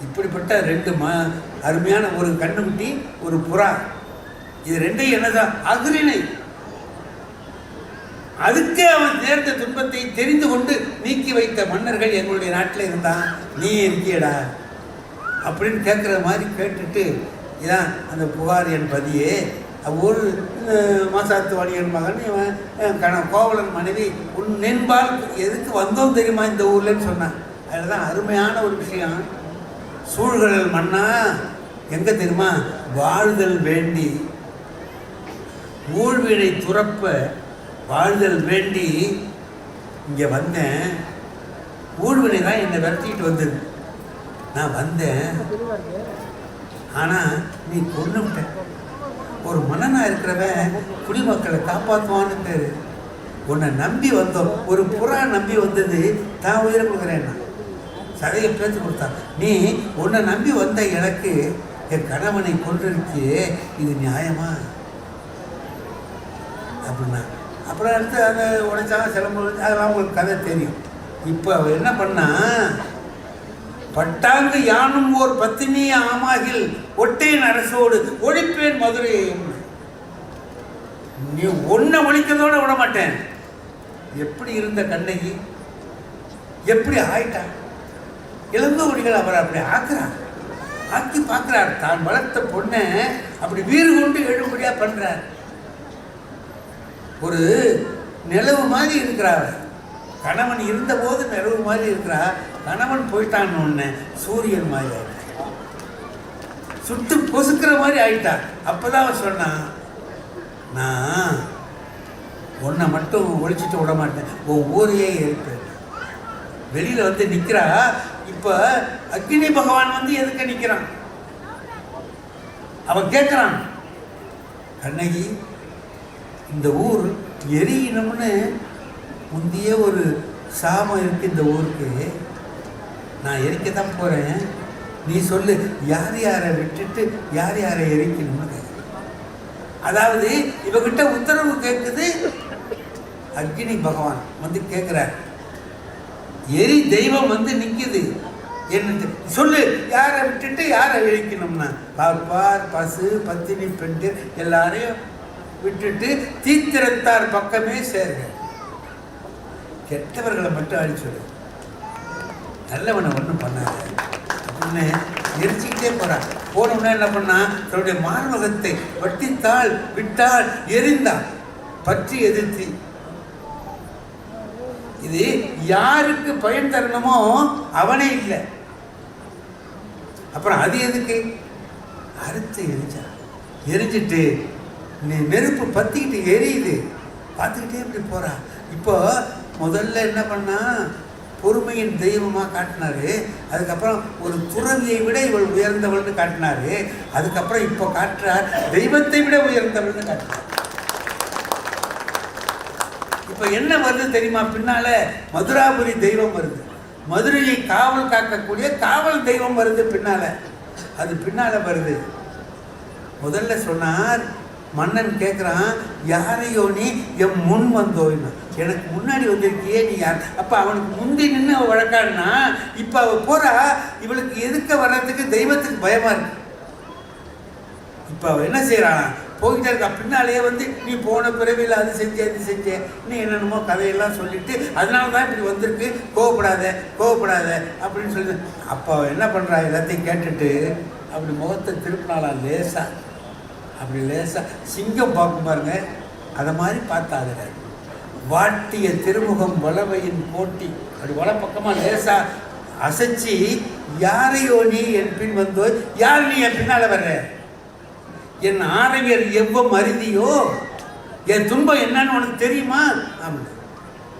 இப்படிப்பட்ட 2 அருமையான, ஒரு கண்ணுக்குட்டி ஒரு புறா, இது 2 என்னதான் அகிரிணை. அதுக்கு அவன் நேர்ந்த துன்பத்தை தெரிந்து கொண்டு நீக்கி வைத்த மன்னர்கள் எங்களுடைய நாட்டில் இருந்தான். நீ இருக்கியடா அப்படின்னு கேட்குற மாதிரி கேட்டுட்டு, இதான் அந்த புகார் என் பதியே, ஒரு மாசாத்து வாணியன் மகன் இவன் கோவலன் மனைவி உன் நென்பால் எதுக்கு வந்தோம் தெரியுமா இந்த ஊர்லன்னு சொன்னான். அதுதான் அருமையான ஒரு விஷயம். சூழ்கடல் மன்னா எங்க தெரியுமா, வாழ்தல் வேண்டி ஊழ்வினை துறப்ப வாழ்தல் வேண்டி இங்கே வந்தேன். ஊழ்வினை தான் என்னை விரட்டிட்டு வந்தது. நான் வந்தேன், ஆனால் நீ கொன்னுட்ட. ஒரு மன்னனா இருக்கிறவன் குடிமக்களை காப்பாற்றுவான்னு பேரு. உன்னை நம்பி வந்தோம், ஒரு புறா நம்பி வந்தது, தான் உயிரை கொடுக்குறேன்னா சதையை பேச்சு கொடுத்தான். நீ உன்னை நம்பி வந்த எனக்கு என் கணவனை கொண்டிருக்கியே, இது நியாயமா அப்படின்னா. அப்புறம் அடுத்து அதை உடைச்சாங்க, சிலம்பு, அதெல்லாம் உங்களுக்கு கதை தெரியும். இப்போ என்ன பண்ணா, பட்டாங்கு யானும் ஓர் பத்தினி ஆமாகில் ஒட்டேன் அரசோடு ஒழிப்பேன் மதுரையை. நீ ஒன்றை ஒழிக்கிறதோட விட மாட்டேன். எப்படி இருந்த கண்ணகி எப்படி ஆயிட்டான். இளங்கோவடிகள் அவர் அப்படி ஆக்கி பார்க்கிறார். தான் வளர்த்த பொண்ணை அப்படி வீறு கொண்டு எழும்படியா பண்றார். ஒரு நிலவு மாதிரி இருக்கிறார். கணவன் இருந்த போது நிலவு மாதிரி இருக்கிறார். கணவன் போயிட்டான்னு ஒன்று சூரியன் மாதிரி ஆயிட்டா, சுட்டு பொசுக்கிற மாதிரி ஆயிட்டா. அப்பதான் அவன் சொன்னான், நான் உன்னை மட்டும் ஒழிச்சிட்டு விட மாட்டேன், உன் ஊரையே இருப்பேன். வெளியில வந்து நிற்கிறா. இப்ப அக்னி பகவான் வந்து எதுக்கு நிற்கிறான், அவன் கேட்கிறான், கண்ணகி இந்த ஊர் எரியணும்னு முந்தைய ஒரு சாபம் இருக்கு இந்த ஊருக்கு, நான் எரிக்கத்தான் போறேன், நீ சொல்லு யார் யாரை விட்டுட்டு யார் யாரை எரிக்கணும்னு கேட்க. அதாவது இவகிட்ட உத்தரவு கேட்குது அக்னி பகவான் வந்து கேட்கிறார். எரி தெய்வம் வந்து நிற்குது, என்ன சொல்லு யாரை விட்டுட்டு யாரை எரிக்கணும்னா, பார்ப்பார் பசு பத்தினி பெண்டு எல்லாரையும் விட்டுட்டு தீத்திரத்தார் பக்கமே சேருங்க, கெட்டவர்களை மட்டும் அழிச்சுடு, நல்லவனை ஒன்றும் பண்ணாது அப்படின்னு எரிச்சுக்கிட்டே போறான். போனோம்னா என்ன பண்ணா, தன்னுடைய மார்பகத்தை வட்டித்தாள் விட்டால் எரிந்தான், பற்றி எதிர்த்தி. இது யாருக்கு பயன் தரணுமோ அவனே இல்லை. அப்புறம் அது எதுக்கு அறுத்து எரிச்சா, எரிஞ்சிட்டு நெருப்பு பத்திக்கிட்டு எரியுது, பார்த்துக்கிட்டே இப்படி போறா. இப்போ முதல்ல என்ன பண்ணா, பொறுமையின் தெய்வமாக காட்டினாரு. அதுக்கப்புறம் ஒரு துறவியை விட இவள் உயர்ந்தவள்னு காட்டினாரு. அதுக்கப்புறம் இப்போ காட்டுறார் தெய்வத்தை விட உயர்ந்தவள்னு காட்டினார். இப்போ என்ன வருது தெரியுமா, பின்னால மதுராபுரி தெய்வம் வருது, மதுரையை காவல் காக்கக்கூடிய காவல் தெய்வம் வருது பின்னால. அது பின்னால வருது. முதல்ல சொன்னார், மன்னன் கேட்குறான், யாரையோ நீ என் முன் வந்தோன்னா, எனக்கு முன்னாடி வந்திருக்கியே நீ யார்? அப்போ அவனுக்கு முந்தி நின்று அவள் வழக்காடுனா, இப்போ அவள் போறா, இவளுக்கு எதுக்க வர்றதுக்கு தெய்வத்துக்கு பயமா இருக்கு. இப்போ அவள் என்ன செய்கிறானா போய்கிட்டே இருக்கா. பின்னாலேயே வந்து நீ போன பிறவியில் அது செஞ்சேன் இது செஞ்சேன் நீ என்னென்னமோ கதையெல்லாம் சொல்லிட்டு அதனால தான் இப்படி வந்திருக்கு, கோவப்படாத அப்படின்னு சொல்லி. அப்போ அவள் என்ன பண்ணுறா, எல்லாத்தையும் கேட்டுட்டு அப்படி முகத்தை திருப்பினாலாம் லேசாக. அப்படி லேசாக சிங்கம் பார்க்கும் பாருங்க, அதை மாதிரி பார்த்தாதுங்க. வாட்டிய திருமுகம் வளவையின் போட்டி அப்படி வள பக்கமாக லேசாக அசைச்சி, யாரையோ நீ என் பின் வந்தோ, யார் நீ என் பின்னால் வர்ற, என் ஆரையர் எவ்வளவு மருதியோ, என் துன்பம் என்னன்னு உனக்கு தெரியுமா? ஆமாம்.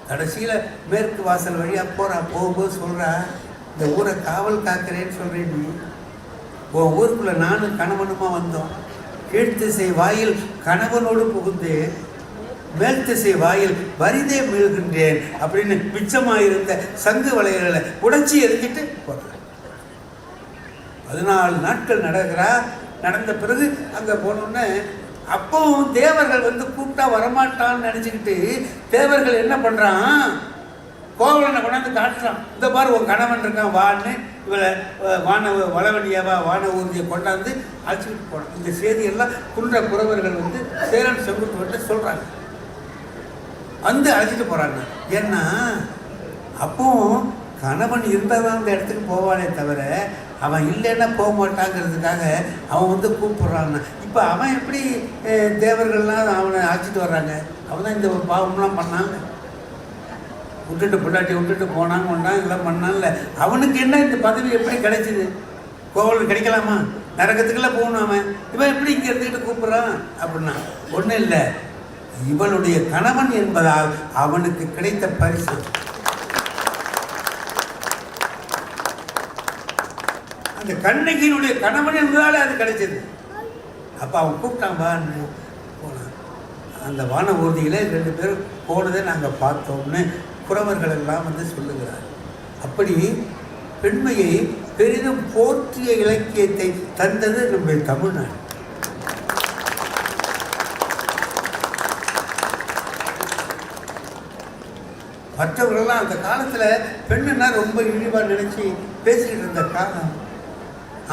கடைசியில் மேற்கு வாசல் வழியாக போகிறா. போகும்போது சொல்கிறா, இந்த ஊரை காவல் காக்கிறேன்னு சொல்கிறேன். நீ உன் ஊருக்குள்ளே நானும் கணவனுமா வந்தோம். கீழ்த்திசை வாயில் கணவனோடு புகுந்தேன், மேல்திசை வாயில் வரிதே மீழ்கின்றேன் அப்படின்னு மிச்சமாக இருந்த சங்கு வளையல்களை உடைச்சி எரிஞ்சிட்டு போகிறார். 14 நாட்கள் நடந்த பிறகு அங்கே போனோன்னே அப்பவும் தேவர்கள் வந்து கூப்பிட்டா வரமாட்டான்னு நினச்சிக்கிட்டு தேவர்கள் என்ன பண்ணுறான், கோவலனை கொண்டாந்து காட்டுறான். இந்த பாரு உன் கணவன் இருக்கான் வான்னு, இவளை வளவடியாவா வான ஊர்தியை கொண்டாந்து அழைச்சிக்கிட்டு போனான். இந்த செய்தியெல்லாம் குன்ற குறவர்கள் வந்து சேரன் செங்குட்டுவன்ட்டு சொல்கிறாங்க, வந்து அழைச்சிட்டு போகிறாங்க. ஏன்னா அப்பவும் கணவன் இருந்தால் தான் அந்த இடத்துக்கு போவானே தவிர அவன் இல்லைன்னா போக மாட்டாங்கிறதுக்காக அவன் வந்து கூப்பிட்றான்னு. இப்போ அவன் எப்படி தேவர்கள்லாம் அவனை அழைச்சிட்டு வர்றாங்க? அவன் தான் இந்த பாவம்லாம் பண்ணாங்க, பொண்டாட்டி விட்டுட்டு போனாங்க இதெல்லாம் பண்ணான்ல. அவனுக்கு என்ன இந்த பதவி எப்படி கிடைச்சிது? கோவலன் கிடைக்கலாமா? நரகத்துக்கெல்லாம் போகணும். இவன் எப்படி இங்கே இருந்துக்கிட்டு கூப்பிட்றான் அப்படின்னா ஒன்றும் இல்லை, இவனுடைய கணவன் என்பதால் அவனுக்கு கிடைத்த பரிசு. அந்த கண்ணகியினுடைய கணவன் என்பதாலே அது கிடைச்சது. அப்போ அவன் கூப்பிட்டான் வான்னு போனான். அந்த வான ஊர்தியில் 2 பேர் போனதை நாங்கள் பார்த்தோம்னு குறவர்கள் எல்லாம் வந்து சொல்லுகிறார். அப்படி பெண்மையை பெரிதும் போற்றிய இலக்கியத்தை தந்தது நம்முடைய தமிழ்நாடு. மற்றவர்கள்லாம் அந்த காலத்தில் பெண்ணுன்னா ரொம்ப இழிவாக நினச்சி பேசிக்கிட்டு இருந்த காலம்.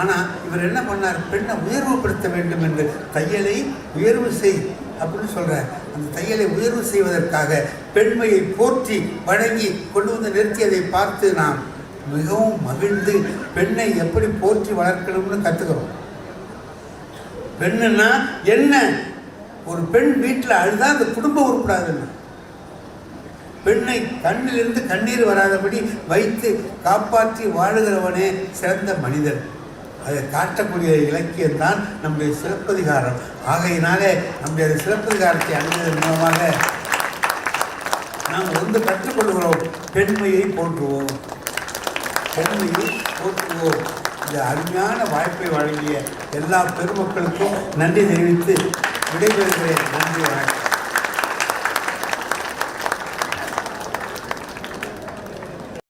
ஆனால் இவர் என்ன பண்ணார், பெண்ணை உயர்வுபடுத்த வேண்டும் என்று தையலை உயர்வு செய் அப்படின்னு சொல்கிறார். அந்த தையலை உயர்வு செய்வதற்காக பெண்மையை போற்றி வணங்கி கொண்டு வந்து நிறுத்தியதை பார்த்து நாம் மிகவும் மகிழ்ந்து பெண்ணை எப்படி போற்றி வளர்க்கணும்னு கற்றுக்கிறோம். பெண்ணுன்னா என்ன? ஒரு பெண் வீட்டில் அழுதா அந்த குடும்பம் உருப்படாதுன்னு. பெண்ணை கண்ணிலிருந்து கண்ணீர் வராதபடி வைத்து காப்பாற்றி வாழுகிறவனே சிறந்த மனிதன். அதை காட்டக்கூடிய இலக்கியம்தான் நம்முடைய சிலப்பதிகாரம். ஆகையினாலே நம்முடைய சிலப்பதிகாரத்தை அணிவதன் மூலமாக நாம் வந்து கற்றுக்கொள்கிறோம், பெண்மையை போற்றுவோம், பெண்மையை போற்றுவோம். இந்த அருமையான வாய்ப்பை வழங்கிய எல்லா பெருமக்களுக்கும் நன்றி தெரிவித்து விடைபெறுகிறேன். நன்றி, வணக்கம்.